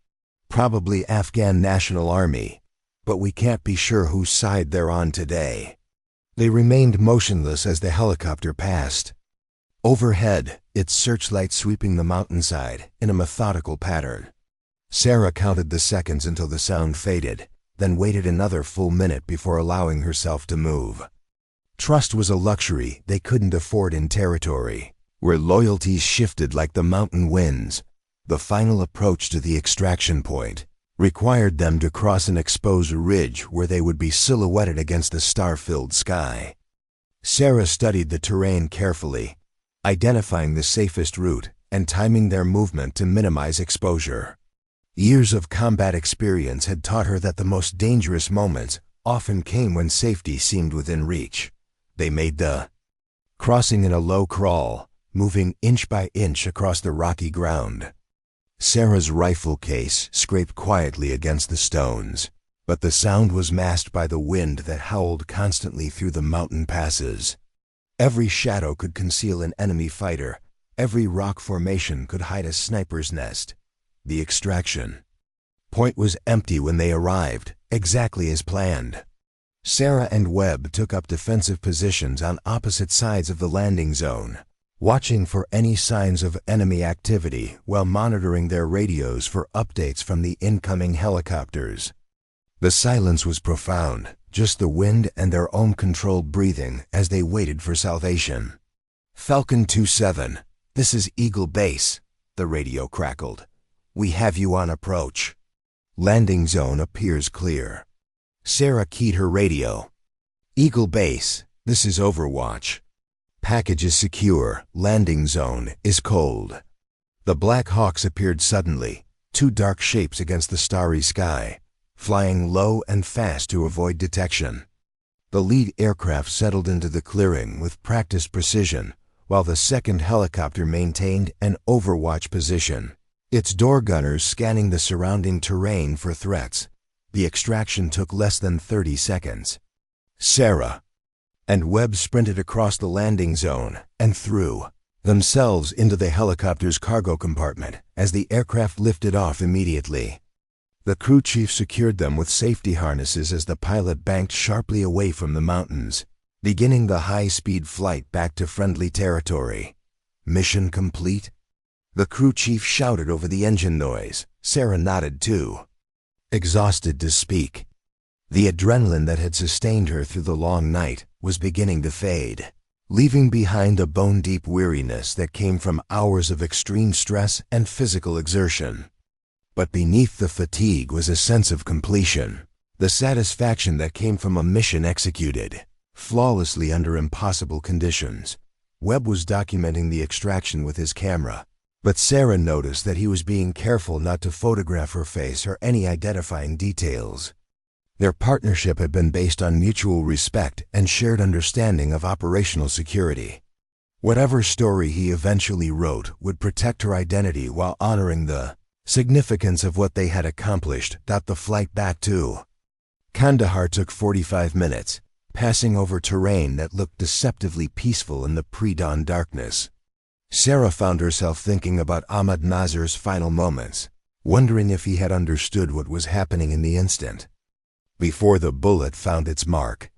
Probably Afghan National Army, but we can't be sure whose side they're on today. They remained motionless as the helicopter passed. Overhead, its searchlight sweeping the mountainside in a methodical pattern. Sarah counted the seconds until the sound faded, then waited another full minute before allowing herself to move. Trust was a luxury they couldn't afford in territory where loyalties shifted like the mountain winds. The final approach to the extraction point required them to cross an exposed ridge where they would be silhouetted against the star-filled sky. Sarah studied the terrain carefully, identifying the safest route and timing their movement to minimize exposure. Years of combat experience had taught her that the most dangerous moments often came when safety seemed within reach. They made the crossing in a low crawl, moving inch by inch across the rocky ground. Sarah's rifle case scraped quietly against the stones, but the sound was masked by the wind that howled constantly through the mountain passes. Every shadow could conceal an enemy fighter. Every rock formation could hide a sniper's nest. The extraction point was empty when they arrived, exactly as planned. Sarah and Webb took up defensive positions on opposite sides of the landing zone, watching for any signs of enemy activity while monitoring their radios for updates from the incoming helicopters. The silence was profound, just the wind and their own controlled breathing as they waited for salvation. "Falcon 2-7, this is Eagle Base," the radio crackled. "We have you on approach. Landing zone appears clear." Sarah keyed her radio. "Eagle Base, this is Overwatch. Package is secure, landing zone is cold." The Black Hawks appeared suddenly, two dark shapes against the starry sky, flying low and fast to avoid detection. The lead aircraft settled into the clearing with practiced precision, while the second helicopter maintained an overwatch position, its door gunners scanning the surrounding terrain for threats. The extraction took less than 30 seconds. Sarah and Webb sprinted across the landing zone and threw themselves into the helicopter's cargo compartment as the aircraft lifted off immediately. The crew chief secured them with safety harnesses as the pilot banked sharply away from the mountains, beginning the high-speed flight back to friendly territory. Mission complete? The crew chief shouted over the engine noise. Sarah nodded too, exhausted to speak. The adrenaline that had sustained her through the long night was beginning to fade, leaving behind a bone-deep weariness that came from hours of extreme stress and physical exertion. But beneath the fatigue was a sense of completion, the satisfaction that came from a mission executed flawlessly under impossible conditions. Webb was documenting the extraction with his camera, but Sarah noticed that he was being careful not to photograph her face or any identifying details. Their partnership had been based on mutual respect and shared understanding of operational security. Whatever story he eventually wrote would protect her identity while honoring the significance of what they had accomplished. The flight back to Kandahar took 45 minutes, passing over terrain that looked deceptively peaceful in the pre-dawn darkness. Sarah found herself thinking about Ahmad Nazar's final moments, wondering if he had understood what was happening in the instant before the bullet found its mark.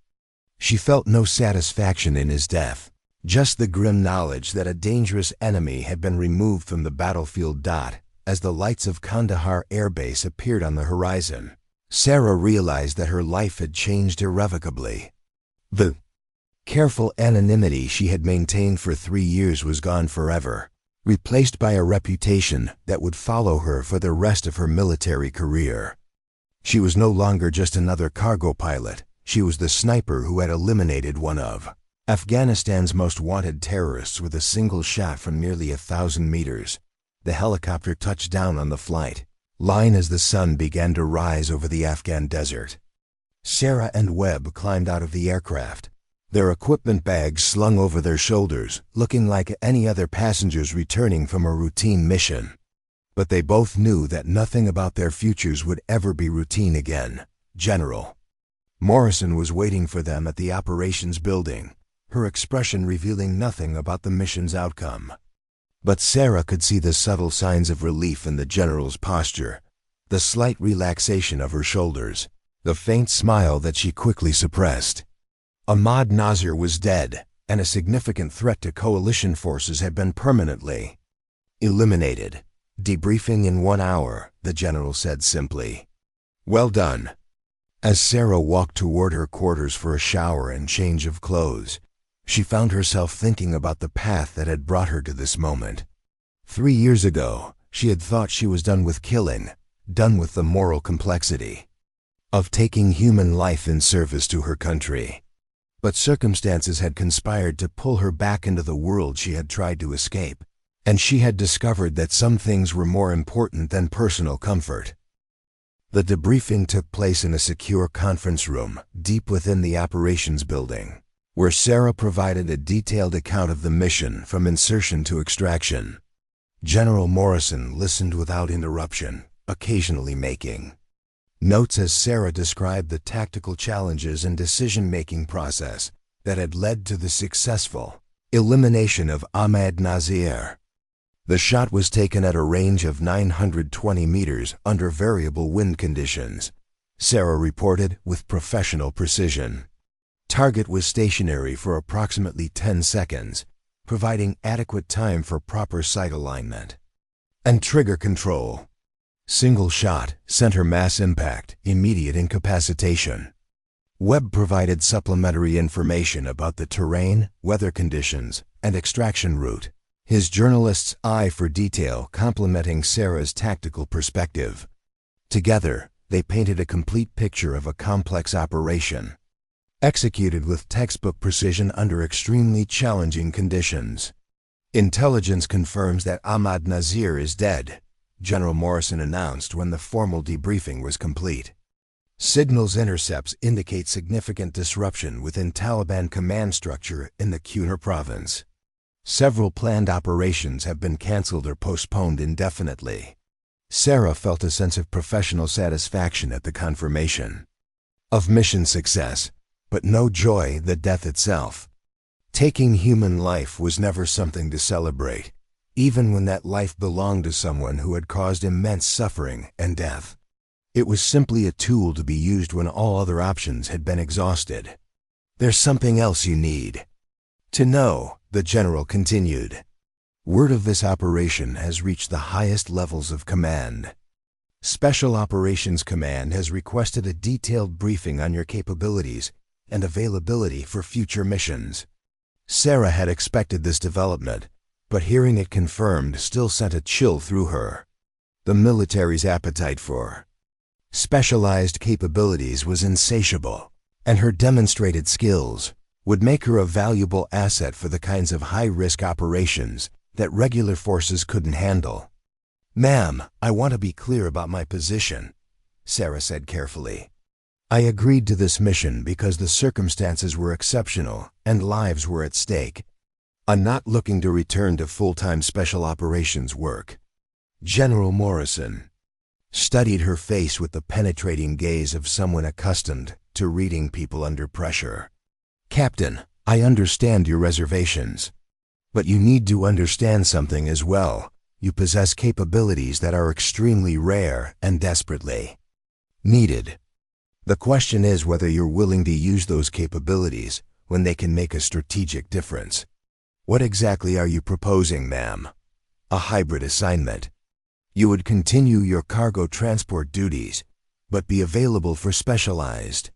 She felt no satisfaction in his death, just the grim knowledge that a dangerous enemy had been removed from the battlefield. As the lights of Kandahar Air Base appeared on the horizon, Sarah realized that her life had changed irrevocably. The careful anonymity she had maintained for 3 years was gone forever, replaced by a reputation that would follow her for the rest of her military career. She was no longer just another cargo pilot. She was the sniper who had eliminated one of Afghanistan's most wanted terrorists with a single shot from nearly 1,000 meters. The helicopter touched down on the flight line as the sun began to rise over the Afghan desert. Sarah and Webb climbed out of the aircraft, their equipment bags slung over their shoulders, looking like any other passengers returning from a routine mission. But they both knew that nothing about their futures would ever be routine again. "General, Morrison was waiting for them at the operations building, her expression revealing nothing about the mission's outcome. But Sarah could see the subtle signs of relief in the general's posture, the slight relaxation of her shoulders, the faint smile that she quickly suppressed. Ahmad Nazir was dead, and a significant threat to coalition forces had been permanently eliminated. "Debriefing in 1 hour," the general said simply. "Well done." As Sarah walked toward her quarters for a shower and change of clothes, she found herself thinking about the path that had brought her to this moment. 3 years ago, she had thought she was done with killing, done with the moral complexity of taking human life in service to her country. But circumstances had conspired to pull her back into the world she had tried to escape, and she had discovered that some things were more important than personal comfort. The debriefing took place in a secure conference room deep within the operations building, where Sarah provided a detailed account of the mission from insertion to extraction. General Morrison listened without interruption, occasionally making notes as Sarah described the tactical challenges and decision-making process that had led to the successful elimination of Ahmad Nazir. The shot was taken at a range of 920 meters under variable wind conditions, Sarah reported with professional precision. Target was stationary for approximately 10 seconds, providing adequate time for proper sight alignment and trigger control. Single shot, center mass impact, immediate incapacitation. Webb provided supplementary information about the terrain, weather conditions, and extraction route, his journalist's eye for detail complementing Sarah's tactical perspective. Together, they painted a complete picture of a complex operation, executed with textbook precision under extremely challenging conditions. "Intelligence confirms that Ahmad Nazir is dead," General Morrison announced when the formal debriefing was complete. "Signals intercepts indicate significant disruption within Taliban command structure in the Kunar province. Several planned operations have been canceled or postponed indefinitely." Sarah felt a sense of professional satisfaction at the confirmation of mission success, but no joy in the death itself. Taking human life was never something to celebrate, even when that life belonged to someone who had caused immense suffering and death. It was simply a tool to be used when all other options had been exhausted. "There's something else you need to know," the general continued. "Word of this operation has reached the highest levels of command. Special Operations Command has requested a detailed briefing on your capabilities and availability for future missions." Sarah had expected this development, but hearing it confirmed still sent a chill through her. The military's appetite for specialized capabilities was insatiable, and her demonstrated skills would make her a valuable asset for the kinds of high-risk operations that regular forces couldn't handle. "Ma'am, I want to be clear about my position," Sarah said carefully. "I agreed to this mission because the circumstances were exceptional and lives were at stake. I'm not looking to return to full-time special operations work." General Morrison studied her face with the penetrating gaze of someone accustomed to reading people under pressure. "Captain, I understand your reservations. But you need to understand something as well. You possess capabilities that are extremely rare and desperately needed. The question is whether you're willing to use those capabilities when they can make a strategic difference." "What exactly are you proposing, ma'am?" "A hybrid assignment. You would continue your cargo transport duties, but be available for specialized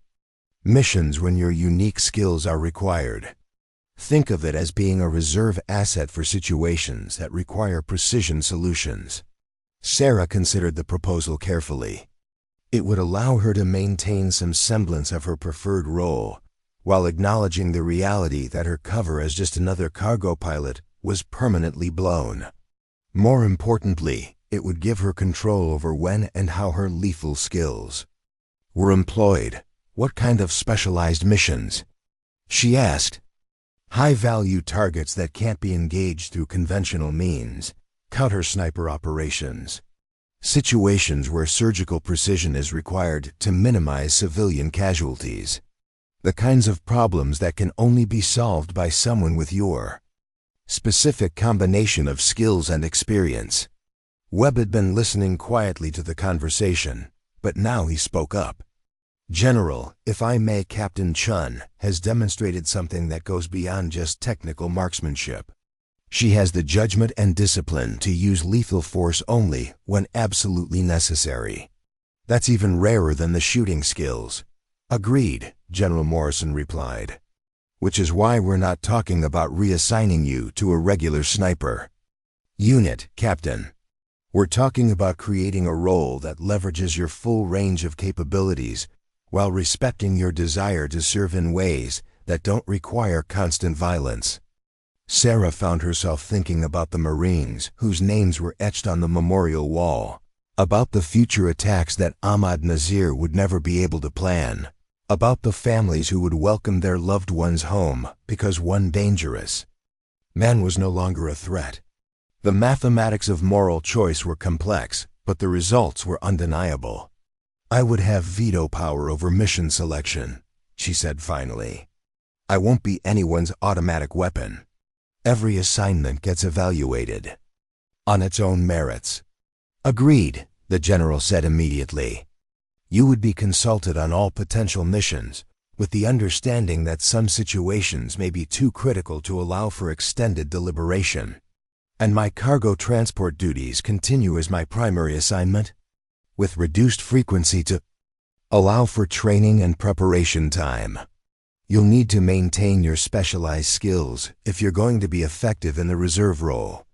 missions when your unique skills are required. Think of it as being a reserve asset for situations that require precision solutions." Sarah considered the proposal carefully. It would allow her to maintain some semblance of her preferred role, while acknowledging the reality that her cover as just another cargo pilot was permanently blown. More importantly, it would give her control over when and how her lethal skills were employed. "What kind of specialized missions?" she asked. "High-value targets that can't be engaged through conventional means, counter-sniper operations." situations where surgical precision is required to minimize civilian casualties. The kinds of problems that can only be solved by someone with your specific combination of skills and experience. Webb had been listening quietly to the conversation, but now he spoke up. "General, if I may, Captain Chun has demonstrated something that goes beyond just technical marksmanship. She has the judgment and discipline to use lethal force only when absolutely necessary. That's even rarer than the shooting skills." "Agreed," General Morrison replied. "Which is why we're not talking about reassigning you to a regular sniper unit, Captain. We're talking about creating a role that leverages your full range of capabilities while respecting your desire to serve in ways that don't require constant violence." Sarah found herself thinking about the Marines whose names were etched on the memorial wall, about the future attacks that Ahmad Nazir would never be able to plan, about the families who would welcome their loved ones home because one dangerous man was no longer a threat. The mathematics of moral choice were complex, but the results were undeniable. "I would have veto power over mission selection," she said finally. "I won't be anyone's automatic weapon. Every assignment gets evaluated on its own merits." "Agreed," the general said immediately. "You would be consulted on all potential missions, with the understanding that some situations may be too critical to allow for extended deliberation. And my cargo transport duties continue as my primary assignment, with reduced frequency to allow for training and preparation time. You'll need to maintain your specialized skills if you're going to be effective in the reserve role."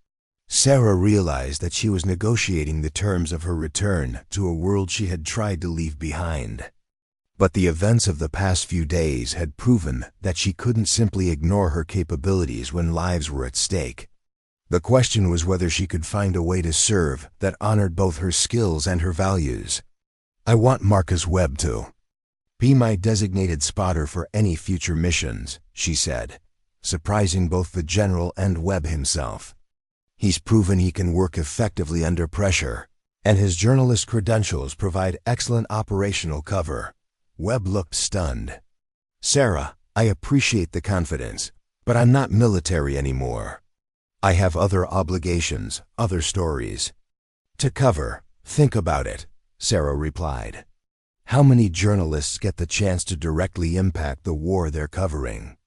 Sarah realized that she was negotiating the terms of her return to a world she had tried to leave behind. But the events of the past few days had proven that she couldn't simply ignore her capabilities when lives were at stake. The question was whether she could find a way to serve that honored both her skills and her values. "I want Marcus Webb to be my designated spotter for any future missions," she said, surprising both the general and Webb himself. "He's proven he can work effectively under pressure, and his journalist credentials provide excellent operational cover." Webb looked stunned. "Sarah, I appreciate the confidence, but I'm not military anymore. I have other obligations, other stories to cover." "Think about it," Sarah replied. "How many journalists get the chance to directly impact the war they're covering?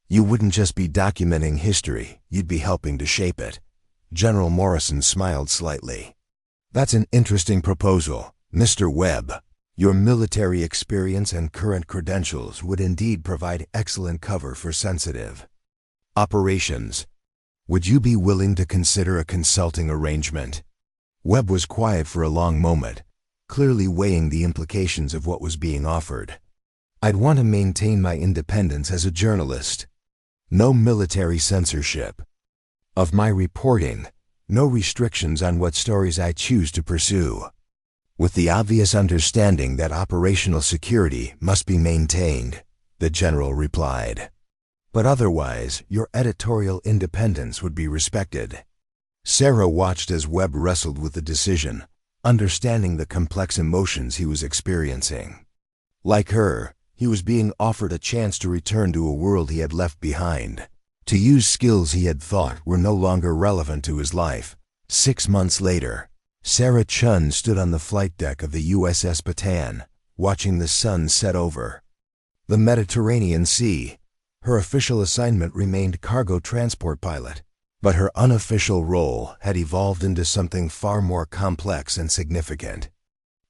You wouldn't just be documenting history, you'd be helping to shape it." General Morrison smiled slightly. "That's an interesting proposal, Mr. Webb. Your military experience and current credentials would indeed provide excellent cover for sensitive operations. Would you be willing to consider a consulting arrangement?" Webb was quiet for a long moment, clearly weighing the implications of what was being offered. "I'd want to maintain my independence as a journalist. No military censorship of my reporting, no restrictions on what stories I choose to pursue, with the obvious understanding that operational security must be maintained," the general replied. "But otherwise, your editorial independence would be respected." Sarah watched as Webb wrestled with the decision, understanding the complex emotions he was experiencing. Like her, he was being offered a chance to return to a world he had left behind, to use skills he had thought were no longer relevant to his life. 6 months later, Sarah Chen stood on the flight deck of the USS Bataan, watching the sun set over the Mediterranean Sea. Her official assignment remained cargo transport pilot, but her unofficial role had evolved into something far more complex and significant.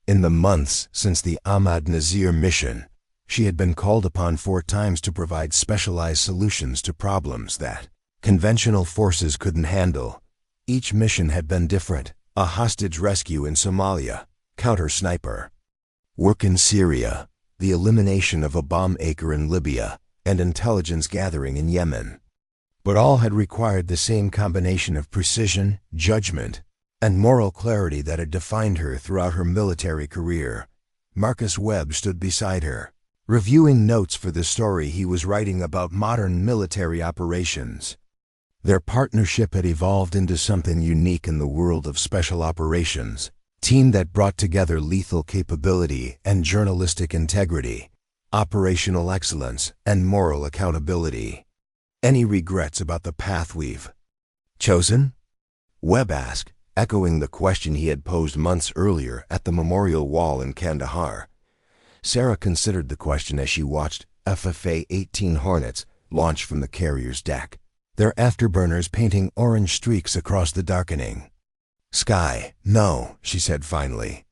In the months since the Ahmad Nazir mission, she had been called upon 4 times to provide specialized solutions to problems that conventional forces couldn't handle. Each mission had been different: a hostage rescue in Somalia, counter-sniper work in Syria, the elimination of a bomb acre in Libya, and intelligence gathering in Yemen. But all had required the same combination of precision, judgment, and moral clarity that had defined her throughout her military career. Marcus Webb stood beside her, reviewing notes for the story he was writing about modern military operations. Their partnership had evolved into something unique in the world of special operations. team that brought together lethal capability and journalistic integrity, operational excellence, and moral accountability. Any regrets about the path we've chosen? Webb asked, echoing the question he had posed months earlier at the memorial wall in Kandahar. Sarah considered the question as she watched FFA-18 Hornets launch from the carrier's deck, their afterburners painting orange streaks across the darkening sky. No, she said finally.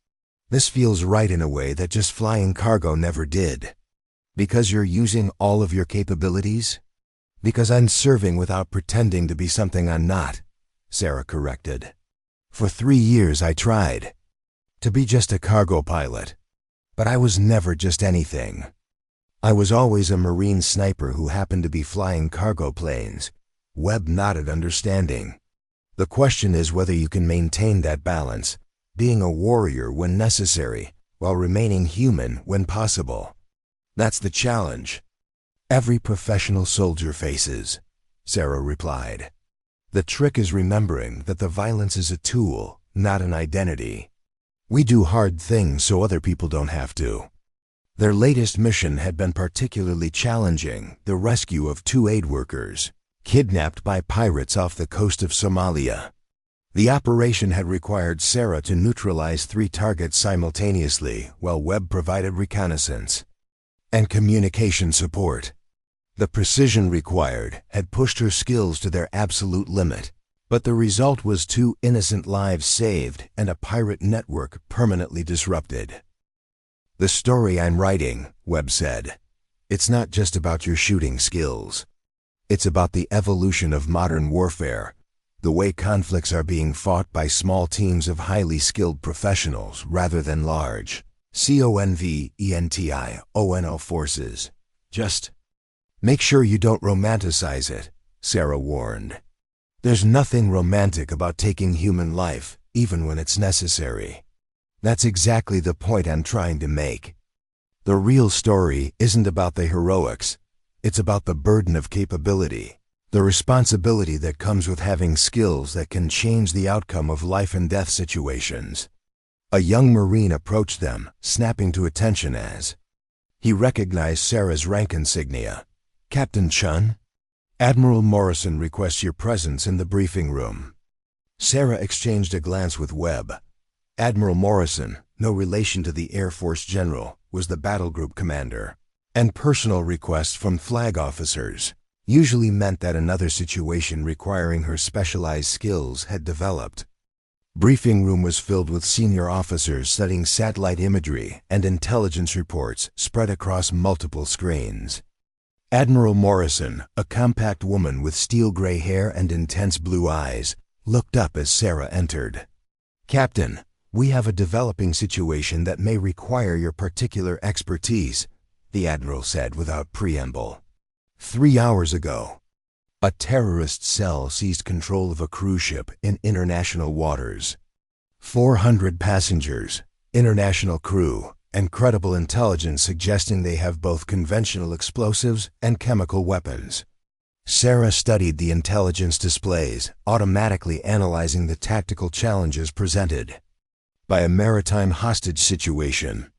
This feels right in a way that just flying cargo never did. Because you're using all of your capabilities? Because I'm serving without pretending to be something I'm not, Sarah corrected. For 3 years I tried to be just a cargo pilot, but I was never just anything. I was always a Marine sniper who happened to be flying cargo planes. Webb nodded understanding. The question is whether you can maintain that balance, being a warrior when necessary, while remaining human when possible. That's the challenge every professional soldier faces, Sarah replied. The trick is remembering that the violence is a tool, not an identity. We do hard things so other people don't have to. Their latest mission had been particularly challenging, the rescue of 2 aid workers, kidnapped by pirates off the coast of Somalia. The operation had required Sarah to neutralize 3 targets simultaneously while Webb provided reconnaissance and communication support. The precision required had pushed her skills to their absolute limit, but the result was 2 innocent lives saved and a pirate network permanently disrupted. The story I'm writing, Webb said, it's not just about your shooting skills. It's about the evolution of modern warfare, the way conflicts are being fought by small teams of highly skilled professionals rather than large, CONVENTIONO forces. Just make sure you don't romanticize it, Sarah warned. There's nothing romantic about taking human life, even when it's necessary. That's exactly the point I'm trying to make. The real story isn't about the heroics. It's about the burden of capability, the responsibility that comes with having skills that can change the outcome of life and death situations. A young Marine approached them, snapping to attention as he recognized Sarah's rank insignia. Captain Chen? Admiral Morrison requests your presence in the briefing room. Sarah exchanged a glance with Webb. Admiral Morrison, no relation to the Air Force General, was the battle group commander, and personal requests from flag officers usually meant that another situation requiring her specialized skills had developed. Briefing room was filled with senior officers studying satellite imagery and intelligence reports spread across multiple screens. Admiral Morrison, a compact woman with steel-gray hair and intense blue eyes, looked up as Sarah entered. Captain, we have a developing situation that may require your particular expertise, the Admiral said without preamble. 3 hours ago, a terrorist cell seized control of a cruise ship in international waters. 400 passengers, international crew, and credible intelligence suggesting they have both conventional explosives and chemical weapons. Sarah studied the intelligence displays, automatically analyzing the tactical challenges presented by a maritime hostage situation.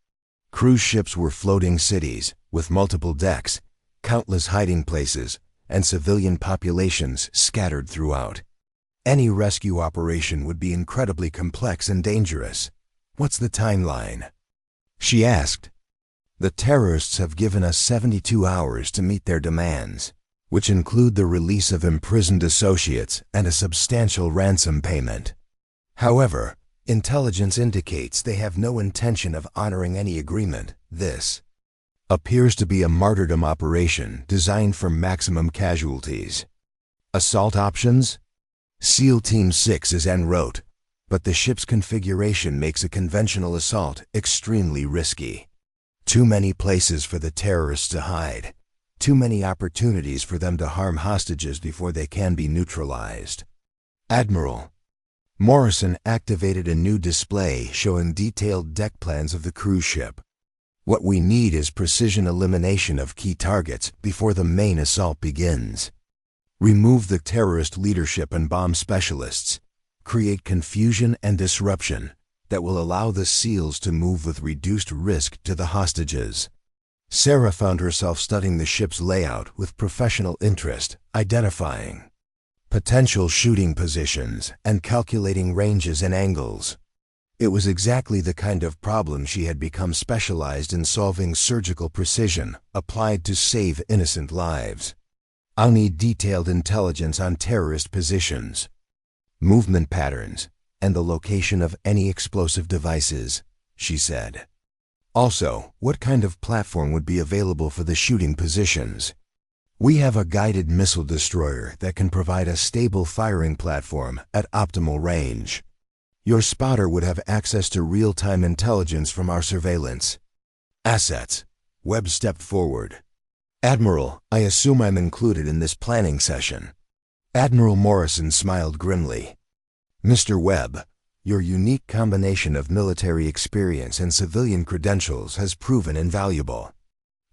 Cruise ships were floating cities with multiple decks, countless hiding places, and civilian populations scattered throughout. Any rescue operation would be incredibly complex and dangerous. What's the timeline? She asked. The terrorists have given us 72 hours to meet their demands, which include the release of imprisoned associates and a substantial ransom payment. However, intelligence indicates they have no intention of honoring any agreement. This appears to be a martyrdom operation designed for maximum casualties. Assault options? SEAL Team 6 is en route, but the ship's configuration makes a conventional assault extremely risky. Too many places for the terrorists to hide. Too many opportunities for them to harm hostages before they can be neutralized. Admiral Morrison activated a new display showing detailed deck plans of the cruise ship. What we need is precision elimination of key targets before the main assault begins. Remove the terrorist leadership and bomb specialists. Create confusion and disruption. that will allow the SEALs to move with reduced risk to the hostages. Sarah found herself studying the ship's layout with professional interest, identifying potential shooting positions and calculating ranges and angles. It was exactly the kind of problem she had become specialized in solving: surgical precision applied to save innocent lives. "I'll need detailed intelligence on terrorist positions, movement patterns, and the location of any explosive devices," she said. "Also, what kind of platform would be available for the shooting positions? We have a guided missile destroyer that can provide a stable firing platform at optimal range. Your spotter would have access to real-time intelligence from our surveillance assets." Webb stepped forward. "Admiral, I assume I'm included in this planning session." Admiral Morrison smiled grimly. "Mr. Webb, your unique combination of military experience and civilian credentials has proven invaluable.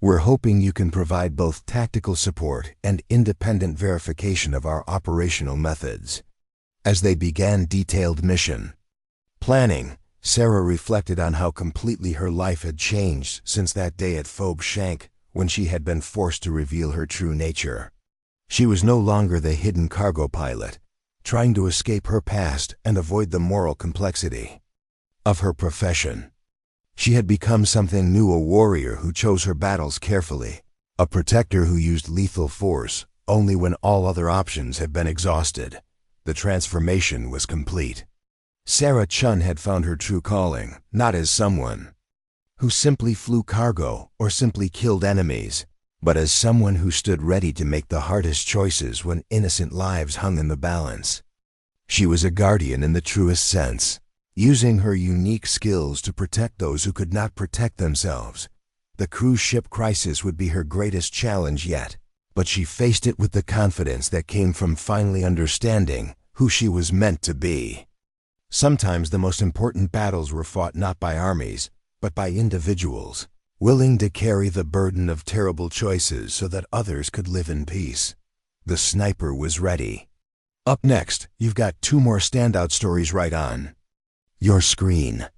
We're hoping you can provide both tactical support and independent verification of our operational methods." As they began detailed mission planning, Sarah reflected on how completely her life had changed since that day at Phobe Shank, when she had been forced to reveal her true nature. She was no longer the hidden cargo pilot, trying to escape her past and avoid the moral complexity of her profession. She had become something new: a warrior who chose her battles carefully, a protector who used lethal force only when all other options had been exhausted. The transformation was complete. Sarah Chen had found her true calling, not as someone who simply flew cargo or simply killed enemies, but as someone who stood ready to make the hardest choices when innocent lives hung in the balance. She was a guardian in the truest sense, using her unique skills to protect those who could not protect themselves. The cruise ship crisis would be her greatest challenge yet, but she faced it with the confidence that came from finally understanding who she was meant to be. Sometimes the most important battles were fought not by armies, but by individuals, willing to carry the burden of terrible choices so that others could live in peace. The sniper was ready. Up next, you've got 2 more standout stories right on your screen.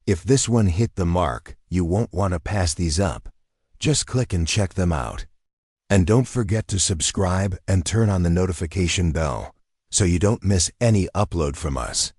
If this one hit the mark, you won't want to pass these up. Just click and check them out. And don't forget to subscribe and turn on the notification bell so you don't miss any upload from us.